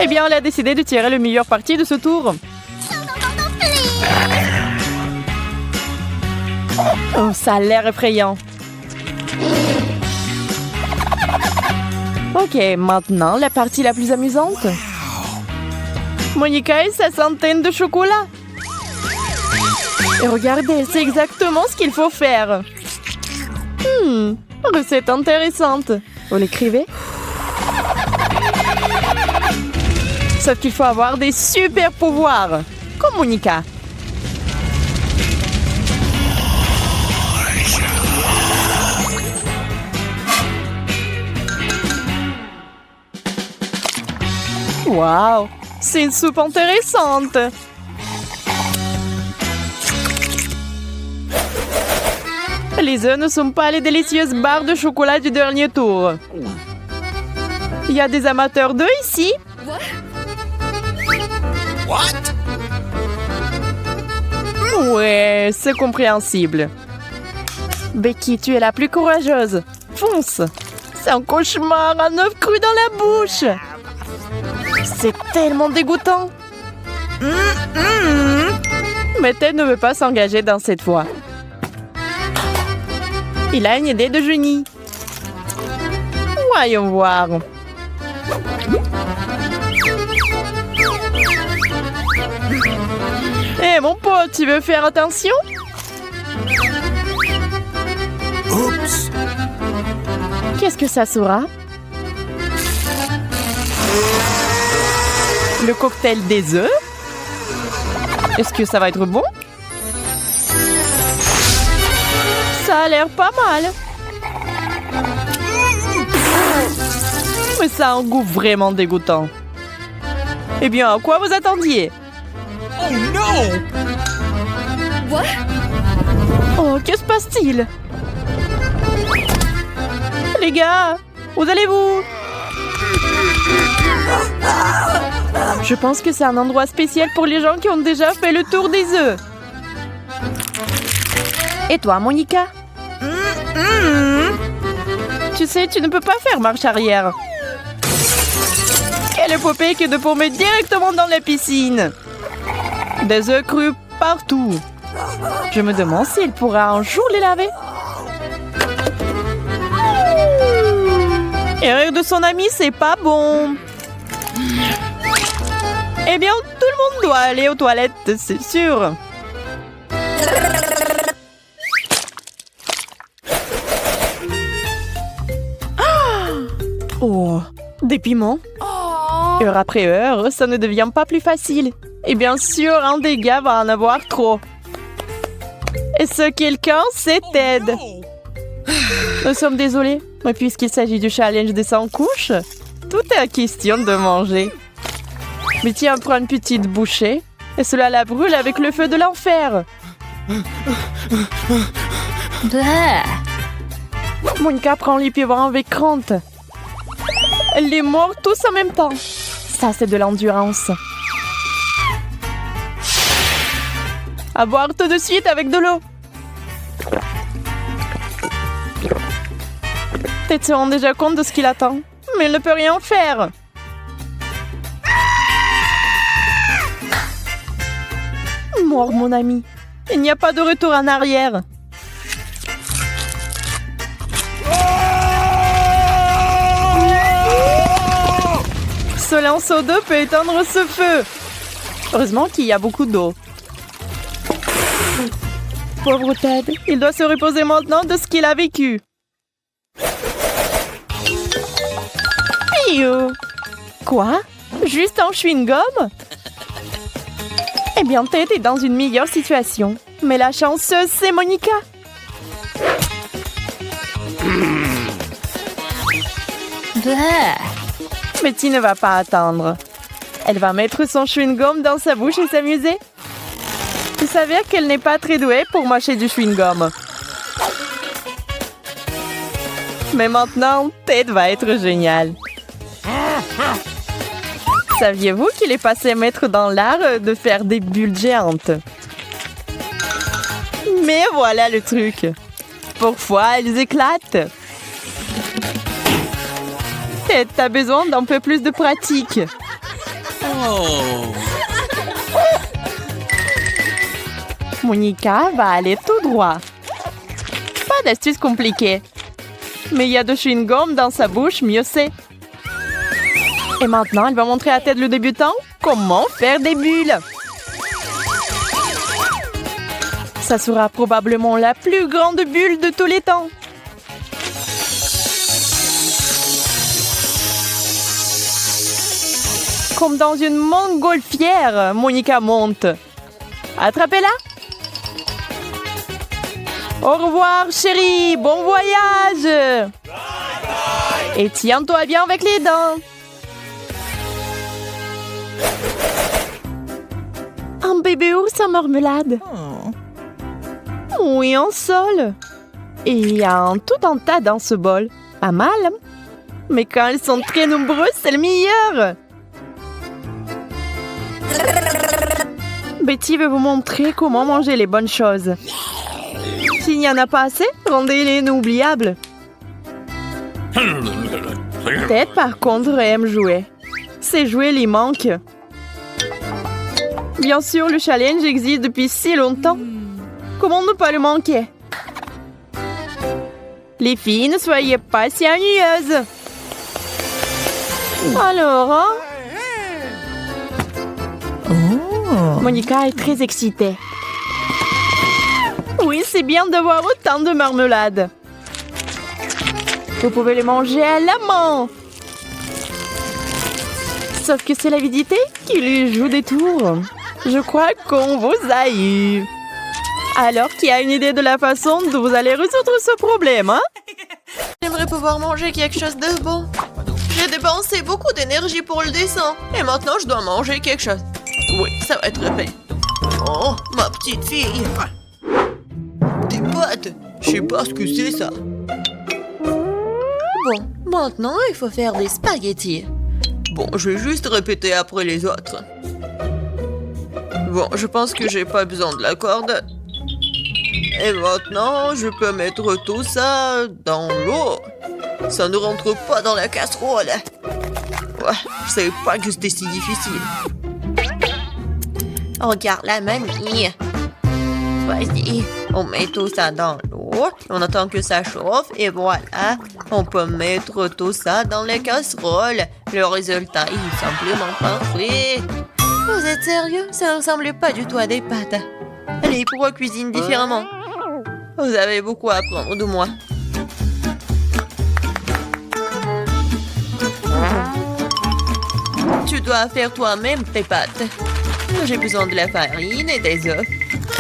Eh bien, elle a décidé de tirer le meilleur parti de ce tour. Oh, ça a l'air effrayant. Ok, maintenant, la partie la plus amusante. Monica et sa centaine de chocolats. Et regardez, elle sait exactement ce qu'il faut faire. Recette intéressante. Vous l'écrivez? Sauf qu'il faut avoir des super pouvoirs, comme Monica. Waouh, c'est une soupe intéressante. Les œufs ne sont pas les délicieuses barres de chocolat du dernier tour. Il y a des amateurs d'œufs ici. Ouais, c'est compréhensible. Becky, tu es la plus courageuse. Fonce. C'est un cauchemar, un œuf cru dans la bouche. C'est tellement dégoûtant. Mais Ted ne veut pas s'engager dans cette voie. Il a une idée de génie. Voyons voir. Hé, mon pote, tu veux faire attention? Oups. Qu'est-ce que ça sera? Le cocktail des œufs? Est-ce que ça va être bon? Ça a l'air pas mal. Mais ça a un goût vraiment dégoûtant. Eh bien, à quoi vous attendiez? Oh non! Oh, que se passe-t-il? Les gars, où allez-vous? Je pense que c'est un endroit spécial pour les gens qui ont déjà fait le tour des œufs. Et toi, Monica? Tu sais, tu ne peux pas faire marche arrière. Quelle épopée que de tomber directement dans la piscine. Des œufs crus partout. Je me demande s'il pourra un jour les laver. Et rire de son ami, c'est pas bon. Eh bien, tout le monde doit aller aux toilettes, c'est sûr. Oh, des piments. Heure après heure, ça ne devient pas plus facile. Et bien sûr, un des gars va en avoir trop. Et ce quelqu'un, c'est Ted. Nous sommes désolés, mais puisqu'il s'agit du challenge des 100 couches, tout est question de manger. Mais tiens, prends une petite bouchée, et cela la brûle avec le feu de l'enfer. Monica prend les piments avec crainte. Elle les mord tous en même temps. Ça, c'est de l'endurance. À boire tout de suite avec de l'eau. Ted se rend déjà compte de ce qu'il attend, mais il ne peut rien faire. Mort, mon ami. Il n'y a pas de retour en arrière. Ce lanceau d'eau peut éteindre ce feu. Heureusement qu'il y a beaucoup d'eau. Pauvre Ted, il doit se reposer maintenant de ce qu'il a vécu. Piou. Quoi? Juste un chewing-gum? Eh bien, Ted est dans une meilleure situation. Mais la chanceuse, c'est Monica. Betty ne va pas attendre. Elle va mettre son chewing-gum dans sa bouche et s'amuser. Il s'avère qu'elle n'est pas très douée pour mâcher du chewing-gum. Mais maintenant, Ted va être génial. Saviez-vous qu'il est passé maître dans l'art de faire des bulles géantes? Mais voilà le truc. Parfois, elles éclatent. Ted, t'as besoin d'un peu plus de pratique. Oh. Monica va aller tout droit. Pas d'astuce compliquée. Mais il y a de chewing-gum dans sa bouche, mieux c'est. Et maintenant, elle va montrer à Ted le débutant comment faire des bulles. Ça sera probablement la plus grande bulle de tous les temps. Comme dans une montgolfière, Monica monte. Attrapez-la. Au revoir, chérie. Bon voyage. Et tiens-toi bien avec les dents. Un bébé ours en marmelade. Oui, un seul. Et il y a tout un tas dans ce bol. Pas mal. Mais quand elles sont très nombreuses, c'est le meilleur. Betty veut vous montrer comment manger les bonnes choses. S'il n'y en a pas assez, rendez-les inoubliables. Ted, par contre, aime jouer. Ses jouets lui manquent. Bien sûr, le challenge existe depuis si longtemps. Comment ne pas le manquer? Les filles, ne soyez pas si ennuyeuses. Alors, hein? Monica est très excitée. Oui, c'est bien d'avoir autant de marmelade. Vous pouvez les manger à la main. Sauf que c'est l'avidité qui lui joue des tours. Je crois qu'on vous a eu. Alors, qui a une idée de la façon dont vous allez résoudre ce problème, hein? J'aimerais pouvoir manger quelque chose de bon. J'ai dépensé beaucoup d'énergie pour le dessin. Et maintenant, je dois manger quelque chose. Oui, ça va être fait. Oh, ma petite fille. Des pâtes. Je sais pas ce que c'est, ça. Bon, maintenant, il faut faire des spaghettis. Bon, je vais juste répéter après les autres. Bon, je pense que j'ai pas besoin de la corde. Et maintenant, je peux mettre tout ça dans l'eau. Ça ne rentre pas dans la casserole. Ouais, je savais pas que c'était si difficile. Regarde la mamie. Vas-y, on met tout ça dans l'eau. On attend que ça chauffe et voilà. On peut mettre tout ça dans les casseroles. Le résultat est simplement parfait. Vous êtes sérieux? Ça ne ressemble pas du tout à des pâtes. Allez, pourquoi cuisine différemment? Vous avez beaucoup à apprendre de moi. Tu dois faire toi-même tes pâtes. J'ai besoin de la farine et des œufs.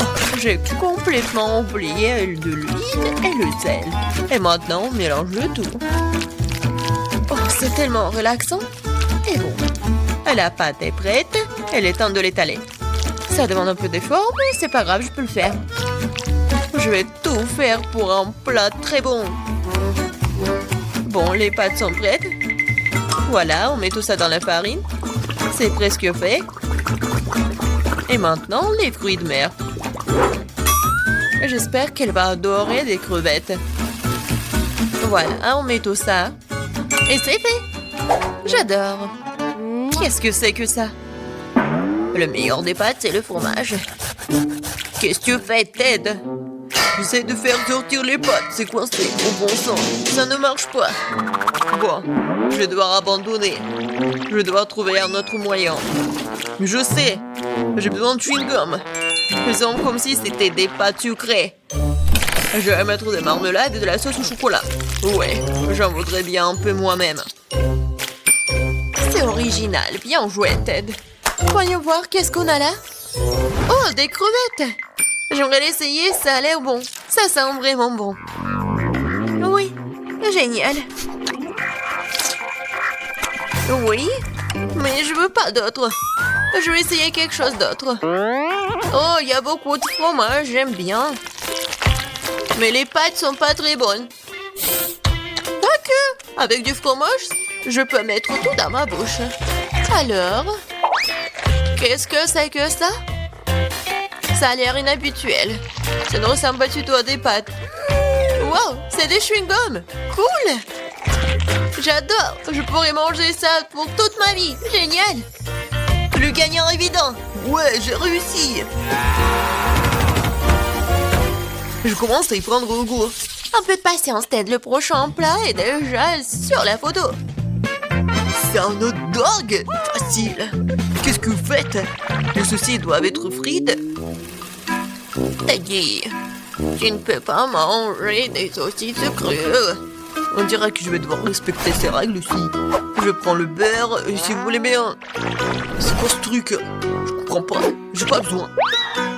Oh, j'ai complètement oublié de l'huile et le sel. Et maintenant, on mélange le tout. Oh, c'est tellement relaxant. Et bon, la pâte est prête. Il est temps de l'étaler. Ça demande un peu d'effort, mais c'est pas grave, je peux le faire. Je vais tout faire pour un plat très bon. Bon, les pâtes sont prêtes. Voilà, on met tout ça dans la farine. C'est presque fait. Et maintenant, les fruits de mer. J'espère qu'elle va adorer des crevettes. Voilà, on met tout ça. Et c'est fait. J'adore. Qu'est-ce que c'est que ça? Le meilleur des pâtes, c'est le fromage. Qu'est-ce que tu fais, Ted? J'essaie de faire sortir les pâtes, c'est coincé. Au bon sang, ça ne marche pas. Bon, je vais devoir abandonner. Je vais devoir trouver un autre moyen. Je sais, j'ai besoin de chewing-gum. Ça semble comme si c'était des pâtes sucrées. Je vais mettre des marmelades et de la sauce au chocolat. Ouais, j'en voudrais bien un peu moi-même. C'est original, bien joué, Ted. Voyons voir, qu'est-ce qu'on a là? Oh, des crevettes! J'aimerais l'essayer, ça a l'air bon. Ça sent vraiment bon. Oui, génial. Oui, mais je veux pas d'autre. Je vais essayer quelque chose d'autre. Oh, il y a beaucoup de fromage, j'aime bien. Mais les pâtes sont pas très bonnes. Quoique, avec du fromage, je peux mettre tout dans ma bouche. Alors, qu'est-ce que c'est que ça? Ça a l'air inhabituel. Ça ne ressemble pas du tout à des pâtes. Wow, c'est des chewing-gums. Cool. J'adore. Je pourrais manger ça pour toute ma vie. Génial. Le gagnant évident. Ouais, j'ai réussi. Je commence à y prendre goût. Un peu de patience, Ted. Le prochain plat est déjà sur la photo. C'est un hot dog. Facile. Qu'est-ce que vous faites? Les saucisses doivent être frites. Teddy, tu ne peux pas manger des saucisses crues. On dirait que je vais devoir respecter ces règles aussi. Je prends le beurre et si vous voulez bien. C'est quoi ce truc? Je comprends pas. J'ai pas besoin.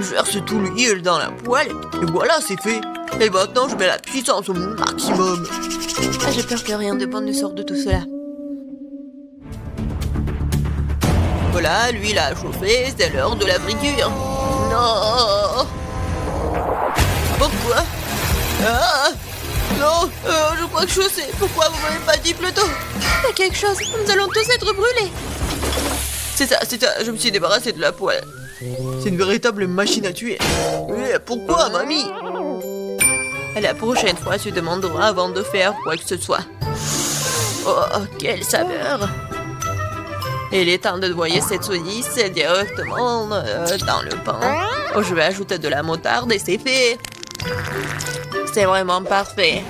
Je verse tout l'huile dans la poêle et voilà, c'est fait. Et maintenant, je mets la puissance au maximum. J'ai peur que rien de bon ne sorte de tout cela. Voilà, l'huile a chauffé, c'est l'heure de la friture. Non! Pourquoi? Ah! Non, je crois que je sais. Pourquoi vous m'avez pas dit plus tôt? Il y a quelque chose, nous allons tous être brûlés. C'est ça, je me suis débarrassé de la poêle. C'est une véritable machine à tuer. Mais pourquoi, mamie? La prochaine fois, tu demanderas avant de faire quoi que ce soit. Oh, quelle saveur! Il est temps de noyer cette saucisse directement dans le pain. Oh, je vais ajouter de la moutarde et c'est fait. C'est vraiment parfait.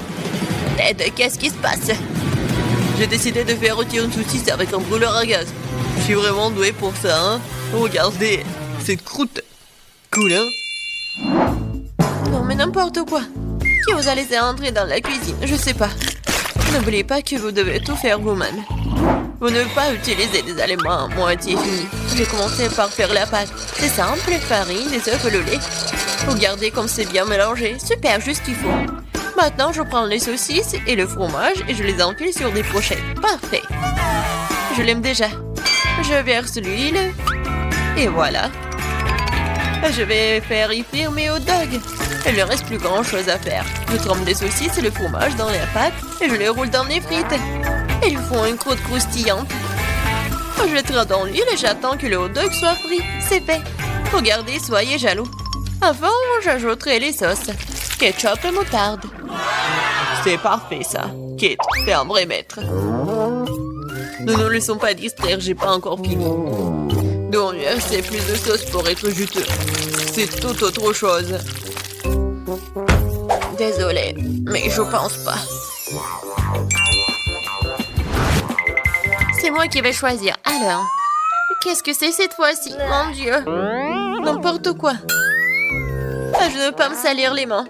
Ted, qu'est-ce qui se passe? J'ai décidé de faire rôtir une saucisse avec un brûleur à gaz. Je suis vraiment doué pour ça, hein? Regardez, cette croûte. Cool, hein? Non, mais n'importe quoi. Qui vous a laissé entrer dans la cuisine? Je sais pas. N'oubliez pas que vous devez tout faire vous-même. Vous ne devez pas utiliser des aliments à moitié finis. Je vais commencer par faire la pâte. C'est simple, farine, des œufs et le lait. Regardez comme c'est bien mélangé. Super, juste ce qu'il faut. Maintenant, je prends les saucisses et le fromage et je les enfile sur des brochettes. Parfait. Je l'aime déjà. Je verse l'huile. Et voilà. Je vais faire y frire mes hot dogs. Il ne reste plus grand chose à faire. Je trempe les saucisses et le fromage dans la pâte et je les roule dans les frites. Ils font une croûte croustillante. Je jetterai dans l'huile et j'attends que le hot dog soit frit. C'est fait. Regardez, soyez jaloux. Avant, j'ajouterai les sauces. Ketchup et moutarde. C'est parfait, ça. Kate, t'es un vrai maître. Ne nous laissons pas distraire, j'ai pas encore fini. Donc, c'est plus de sauce pour être juteux. C'est tout autre chose. Désolée, mais je pense pas. C'est moi qui vais choisir. Alors, qu'est-ce que c'est cette fois-ci? Mon Dieu. N'importe quoi. Je ne veux pas me salir les mains.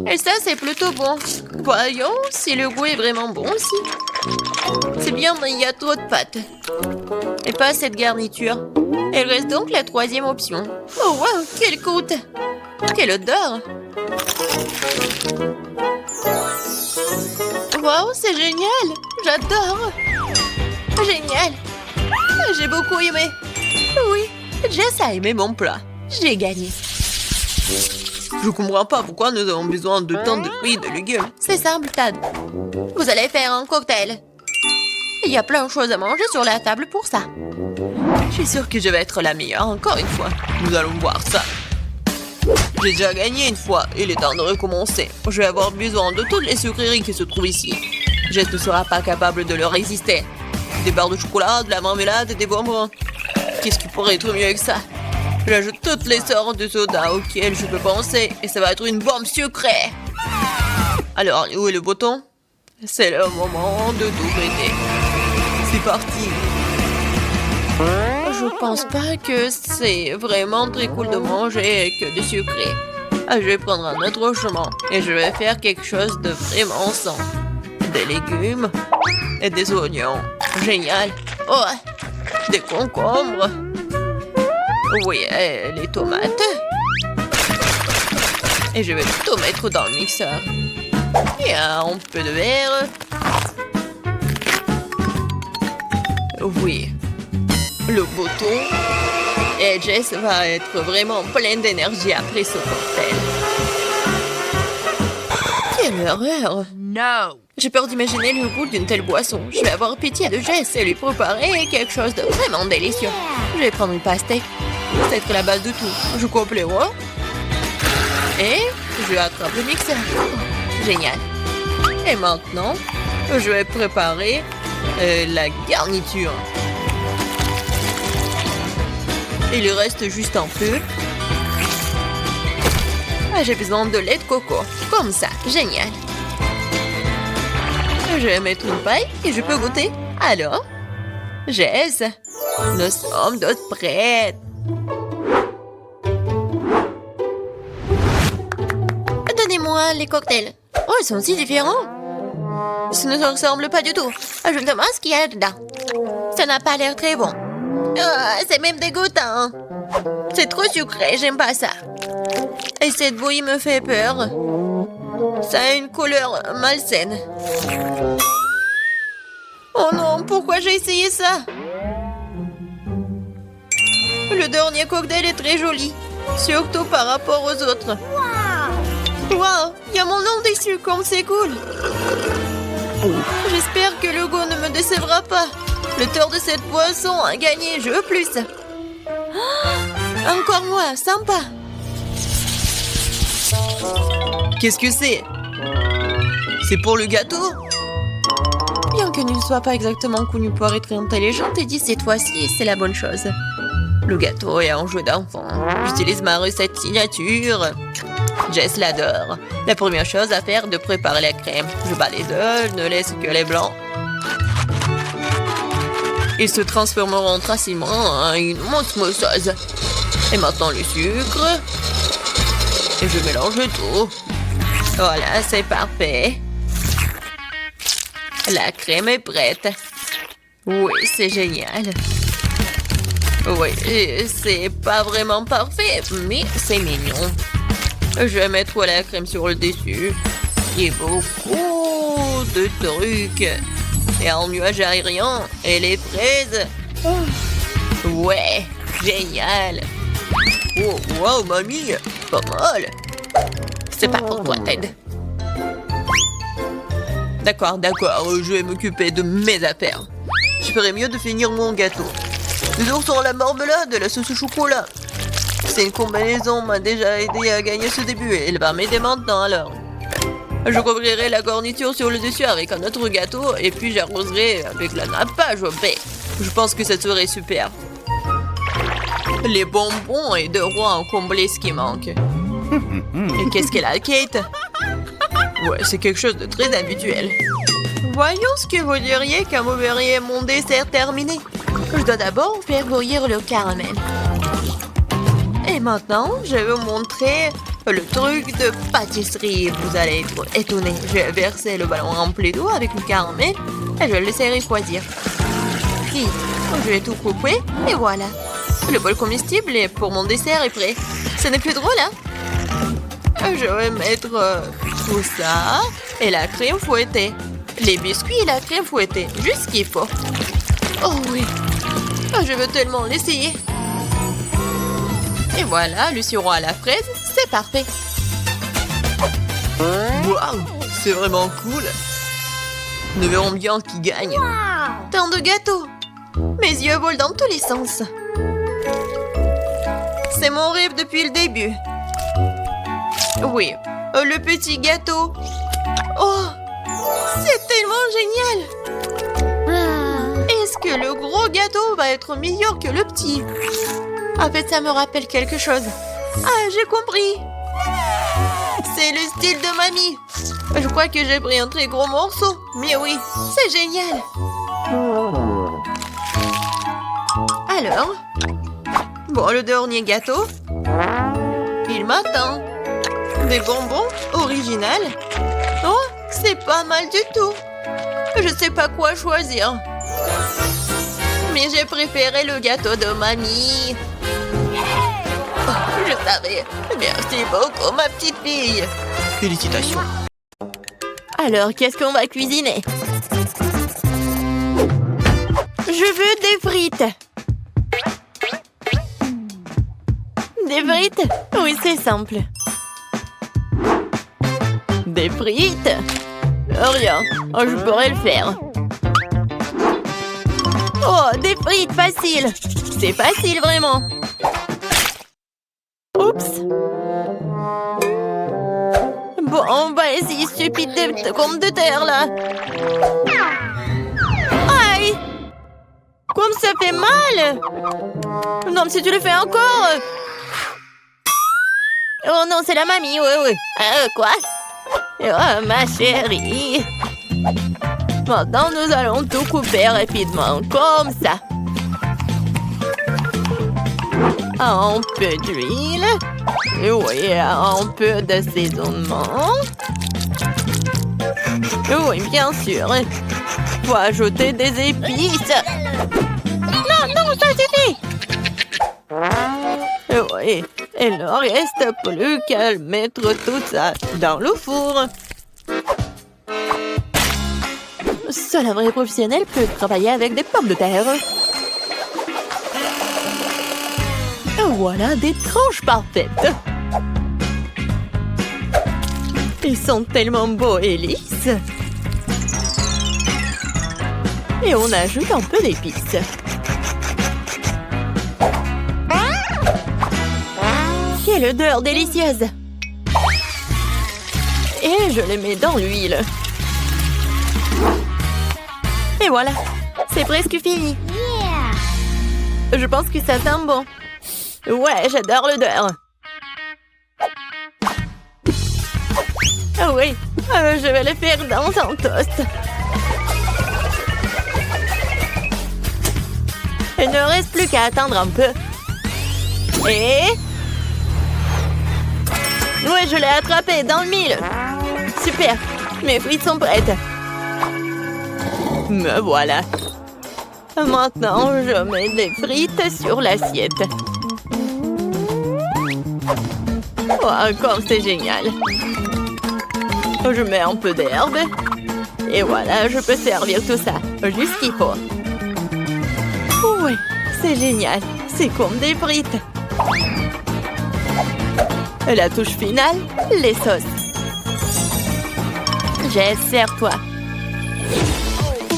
Et ça, c'est plutôt bon. Voyons si le goût est vraiment bon aussi. C'est bien, mais il y a trop de pâtes. Et pas assez de garniture. Il reste donc la troisième option. Oh, wow, quelle croûte! Quelle odeur! Wow, c'est génial! J'adore! Génial! J'ai beaucoup aimé. Oui, Jess a aimé mon plat. J'ai gagné. Je comprends pas pourquoi nous avons besoin de tant de fruits et de légumes. C'est simple, Tad. Vous allez faire un cocktail. Il y a plein de choses à manger sur la table pour ça. Je suis sûre que je vais être la meilleure encore une fois. Nous allons voir ça. J'ai déjà gagné une fois. Il est temps de recommencer. Je vais avoir besoin de toutes les sucreries qui se trouvent ici. Jess ne sera pas capable de leur résister. Des barres de chocolat, de la marmelade, des bonbons. Qu'est-ce qui pourrait être mieux que ça? J'ajoute toutes les sortes de sodas auxquelles je peux penser et ça va être une bombe sucrée. Alors, où est le bouton? C'est le moment de tout péter. C'est parti. Je pense pas que c'est vraiment très cool de manger que du sucré. Je vais prendre un autre chemin et je vais faire quelque chose de vraiment sain. Des légumes et des oignons. Génial. Oh, des concombres. Oui, et les tomates. Et je vais tout mettre dans le mixeur. Et un peu de verre. Oui. Le bouton. Et Jess va être vraiment pleine d'énergie après ce cocktail. Quelle horreur! No! J'ai peur d'imaginer le goût d'une telle boisson. Je vais avoir pitié de Jess et lui préparer quelque chose de vraiment délicieux. Je vais prendre une pastèque. C'est être la base de tout. Je coupe les rois. Et je attrape le mixeur. Génial. Et maintenant, je vais préparer la garniture. Il reste juste un peu. J'ai besoin de lait de coco. Comme ça. Génial. Je vais mettre une paille et je peux goûter. Alors, Jess, nous sommes toutes prêtes. Donnez-moi les cocktails. Oh, ils sont si différents. Ça ne se ressemble pas du tout. Je me demande ce qu'il y a dedans. Ça n'a pas l'air très bon. C'est même dégoûtant. C'est trop sucré, j'aime pas ça. Et cette bouillie me fait peur. Ça a une couleur malsaine. Oh non, pourquoi j'ai essayé ça? Le dernier cocktail est très joli. Surtout par rapport aux autres. Wow, il y a mon nom dessus, comme c'est cool. J'espère que le goût ne me décevra pas. Le tour de cette boisson a gagné, je veux plus. Encore moi, sympa. Qu'est-ce que c'est? C'est pour le gâteau? Bien que ne soit pas exactement connu pour être intelligente, et dit cette fois-ci, c'est la bonne chose. Le gâteau est un jeu d'enfant. J'utilise ma recette signature. Jess l'adore. La première chose à faire est de préparer la crème. Je bats les œufs, ne laisse que les blancs. Ils se transformeront facilement en une mousse mousseuse. Et maintenant le sucre. Et je mélange tout. Voilà, c'est parfait. La crème est prête. Oui, c'est génial. Oui, c'est pas vraiment parfait, mais c'est mignon. Je vais mettre la crème sur le dessus. Il y a beaucoup de trucs. Et un nuage aérien. Et les fraises. Ouais, génial. Oh, wow, mamie, pas mal. C'est pas pour toi, Ted. D'accord, je vais m'occuper de mes affaires. Je ferais mieux de finir mon gâteau. Des ours à la marmelade et la sauce au chocolat. C'est une combinaison m'a déjà aidé à gagner ce début et elle va m'aider maintenant alors. Je couvrirai la garniture sur le dessus avec un autre gâteau et puis j'arroserai avec la nappage au baie. Je pense que ça serait super. Les bonbons et deux rois ont comblé ce qui manque. Et qu'est-ce qu'elle a, Kate? Ouais, c'est quelque chose de très habituel. Voyons ce que vous diriez quand vous verriez mon dessert terminé. Je dois d'abord faire bouillir le caramel. Et maintenant, je vais vous montrer le truc de pâtisserie. Vous allez être étonnés. Je vais verser le ballon rempli d'eau avec le caramel et je vais le laisser refroidir. Puis, je vais tout couper et voilà. Le bol comestible pour mon dessert est prêt. Ce n'est plus drôle, hein? Je vais mettre tout ça et la crème fouettée. Les biscuits et la crème fouettée. Juste ce qu'il faut. Oh oui. Je veux tellement l'essayer. Et voilà, le sirop à la fraise, c'est parfait. Waouh, c'est vraiment cool. Nous verrons bien qui gagne. Tant de gâteaux. Mes yeux volent dans tous les sens. C'est mon rêve depuis le début. Oui, le petit gâteau. Oh, c'est tellement génial. Est-ce que le gros gâteau va être meilleur que le petit? En fait, ça me rappelle quelque chose. Ah, j'ai compris. C'est le style de mamie. Je crois que j'ai pris un très gros morceau. Mais oui, c'est génial. Alors, bon, le dernier gâteau. Il m'attend. Des bonbons originales. Oh, c'est pas mal du tout. Je sais pas quoi choisir. Mais j'ai préféré le gâteau de mamie. Oh, je savais. Merci beaucoup, ma petite fille. Félicitations. Alors, qu'est-ce qu'on va cuisiner? Je veux des frites. Des frites? Oui, c'est simple. Des frites? Rien. Oh, je pourrais le faire. Oh, des frites, facile. C'est facile, vraiment. Oups. Bon, on va essayer stupide de pommes de terre, là. Aïe! Comme ça fait mal! Non, mais si tu le fais encore... Oh non, c'est la mamie, oui. Quoi? Oh, ma chérie. Maintenant, nous allons tout couper rapidement, comme ça. Un peu d'huile. Oui, un peu d'assaisonnement. Oui, bien sûr. Faut ajouter des épices. Non, ça suffit. Oui, il ne reste plus qu'à mettre tout ça dans le four. Seul un vrai professionnel peut travailler avec des pommes de terre. Voilà des tranches parfaites. Ils sont tellement beaux et lisses. Et on ajoute un peu d'épices. Quelle odeur délicieuse! Et je les mets dans l'huile. Et voilà, c'est presque fini. Je pense que ça sent bon. Ouais, j'adore l'odeur. Ah oui, je vais le faire dans un toast. Il ne reste plus qu'à attendre un peu. Et... ouais, je l'ai attrapé dans le mille. Super, mes frites sont prêtes. Me voilà. Maintenant, je mets des frites sur l'assiette. Oh, comme c'est génial. Je mets un peu d'herbe. Et voilà, je peux servir tout ça. Juste qu'il faut. Oui, c'est génial. C'est comme des frites. La touche finale, les sauces. Jess, serre-toi.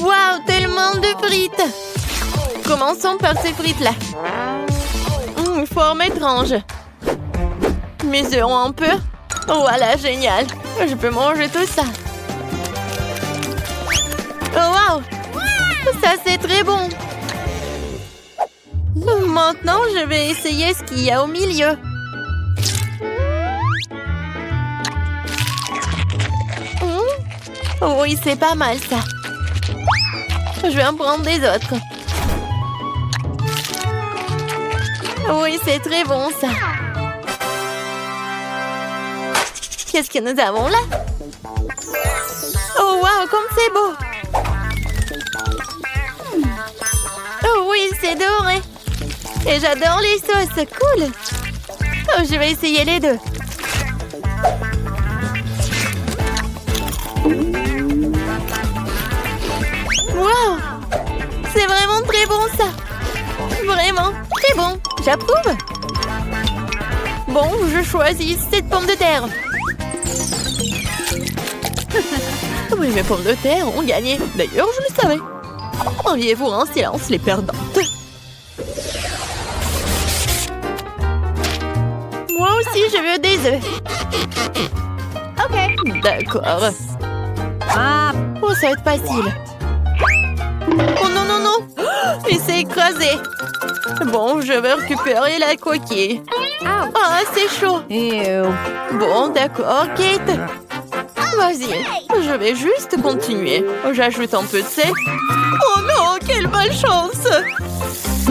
Waouh, tellement de frites. Commençons par ces frites-là. Forme étrange. Mesurons un peu. Voilà, génial. Je peux manger tout ça. Oh, waouh. Ça, c'est très bon. Maintenant, je vais essayer ce qu'il y a au milieu. Oui, c'est pas mal, ça. Je vais en prendre des autres. Oui, c'est très bon, ça. Qu'est-ce que nous avons là? Oh, waouh, comme c'est beau! Oh oui, c'est doré. Et j'adore les sauces, cool. Oh, je vais essayer les deux. Waouh! C'est vraiment très bon, ça. Vraiment très bon. J'approuve. Bon, je choisis cette pomme de terre. Oui, mes pommes de terre ont gagné. D'ailleurs, je le savais. Enviez-vous en silence les perdantes. Moi aussi, je veux des œufs. Ok. D'accord. Oh, ça va être facile. Oh non, non, non. Il s'est écrasé. Bon, je vais récupérer la coquille. Ah, c'est chaud. Bon, d'accord, Kate. Vas-y, je vais juste continuer. J'ajoute un peu de sel. Oh non, quelle malchance!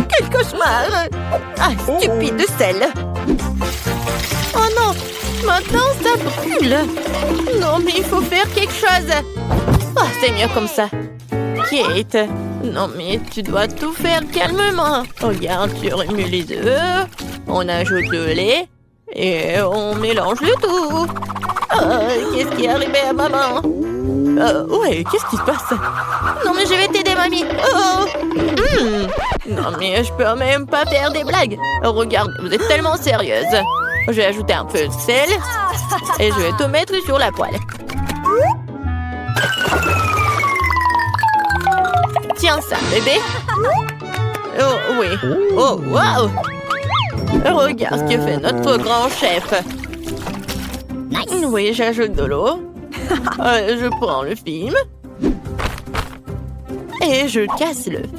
Quel cauchemar! Ah, stupide de sel! Oh non, maintenant ça brûle! Non, mais il faut faire quelque chose! Ah, c'est mieux comme ça. Kate, non mais tu dois tout faire calmement. Regarde, tu remues les œufs, on ajoute le lait et on mélange le tout. Qu'est-ce qui est arrivé à maman? Ouais, qu'est-ce qui se passe? Non mais je vais t'aider, mamie. Non mais je peux même pas faire des blagues. Regarde, vous êtes tellement sérieuse. Je vais ajouter un peu de sel et je vais tout mettre sur la poêle. Tiens ça, bébé. Oh oui. Oh wow. Regarde ce que fait notre grand chef. Oui, j'ajoute de l'eau. Je prends le film. Et je casse l'œuf.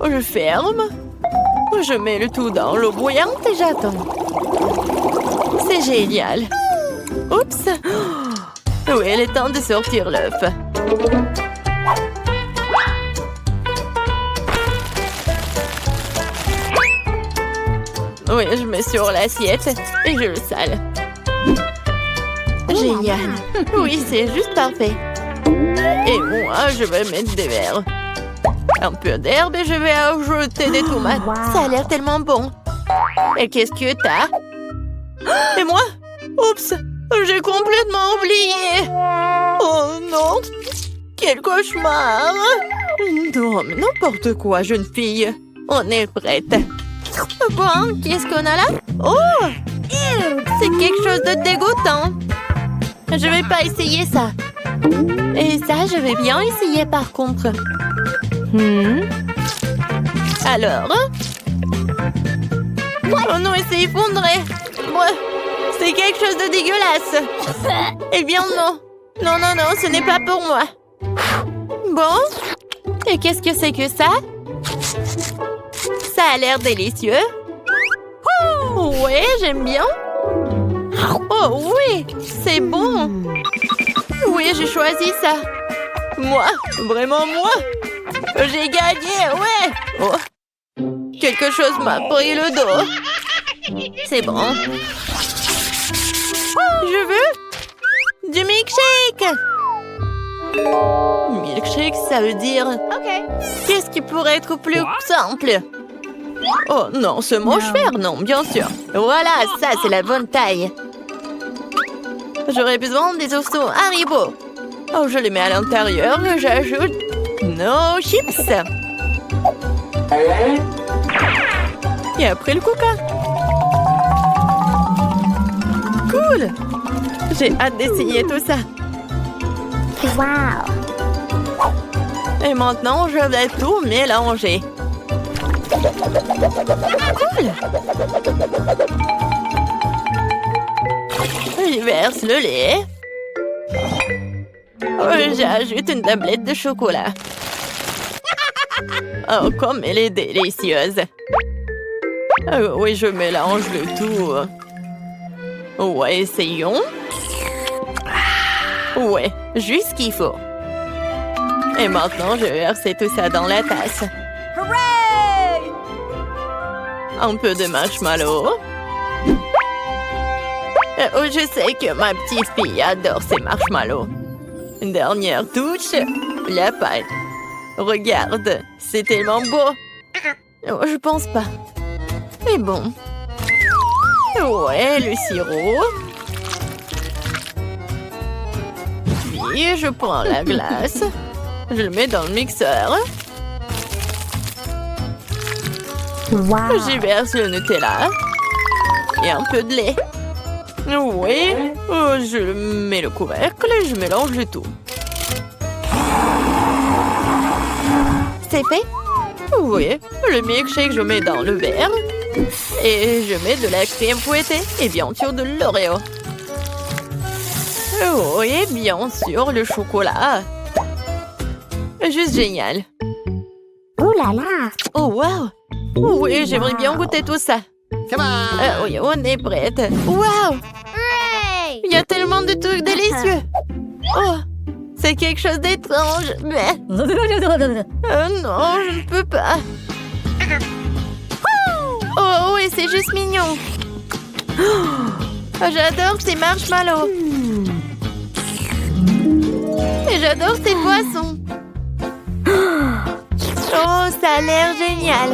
Je ferme. Je mets le tout dans l'eau bouillante et j'attends. C'est génial. Oups. Oui, il est temps de sortir l'œuf. Oui, je mets sur l'assiette et je le sale. Génial. Oui, c'est juste parfait. Et moi, je vais mettre des verres. Un peu d'herbe et je vais ajouter des tomates. Ça a l'air tellement bon. Et qu'est-ce que t'as? Et moi? Oups, j'ai complètement oublié. Oh non, quel cauchemar. Non, mais n'importe quoi, jeune fille. On est prête. Bon, qu'est-ce qu'on a là? Oh! C'est quelque chose de dégoûtant. Je vais pas essayer ça. Et ça, je vais bien essayer par contre. Alors? Oh non, il s'est effondré. C'est quelque chose de dégueulasse. Eh bien non. Non, non, non, ce n'est pas pour moi. Bon. Et qu'est-ce que c'est que ça? Ça a l'air délicieux. Ouais, j'aime bien. Oh oui, c'est bon. Oui, j'ai choisi ça. Moi, vraiment moi. J'ai gagné, ouais. Oh. Quelque chose m'a pris le dos. C'est bon. Je veux du milkshake. Milkshake, ça veut dire... Qu'est-ce qui pourrait être plus simple? Oh non, ce mange-fer, non, bien sûr. Voilà, ça, c'est la bonne taille. J'aurais besoin des oursons Haribo. Oh, je les mets à l'intérieur et j'ajoute nos chips. Et après le coca. Cool. J'ai hâte d'essayer tout ça. Wow. Et maintenant, je vais tout mélanger. Cool. Je verse le lait. J'ajoute une tablette de chocolat. Oh, comme elle est délicieuse. Oui, je mélange le tout. Ouais, essayons. Ouais, juste ce qu'il faut. Et maintenant, je vais verser tout ça dans la tasse. Hooray! Un peu de marshmallow. Oh, je sais que ma petite fille adore ces marshmallows. Une dernière touche, la pâte. Regarde, c'est tellement beau. Oh, je pense pas. Mais bon. Ouais, le sirop. Puis, je prends la glace. Je le mets dans le mixeur. Wow. J'y verse le Nutella. Et un peu de lait. Oui, je mets le couvercle et je mélange le tout. C'est fait? Oui, le milkshake, je mets dans le verre. Et je mets de la crème fouettée et bien sûr de l'Oreo. Oui, bien sûr, le chocolat. Juste génial. Ouh là là. Oh, wow! Oui, j'aimerais bien goûter tout ça. Oui, on est prête. Wow! Hooray! Il y a tellement de trucs délicieux. Oh, c'est quelque chose d'étrange. Mais... non, je ne peux pas. Oh, oui, c'est juste mignon. Oh, j'adore ces marshmallows. Et j'adore ces boissons. Oh, ça a l'air génial.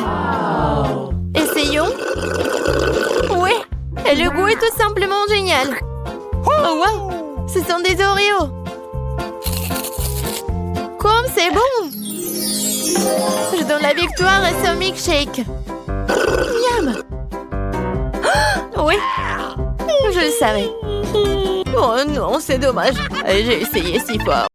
Essayons. Oui, et le goût est tout simplement génial. Oh, wow, ce sont des Oreos. Comme c'est bon. Je donne la victoire à ce milkshake. Miam. Oui, je le savais. Oh non, c'est dommage. J'ai essayé si fort.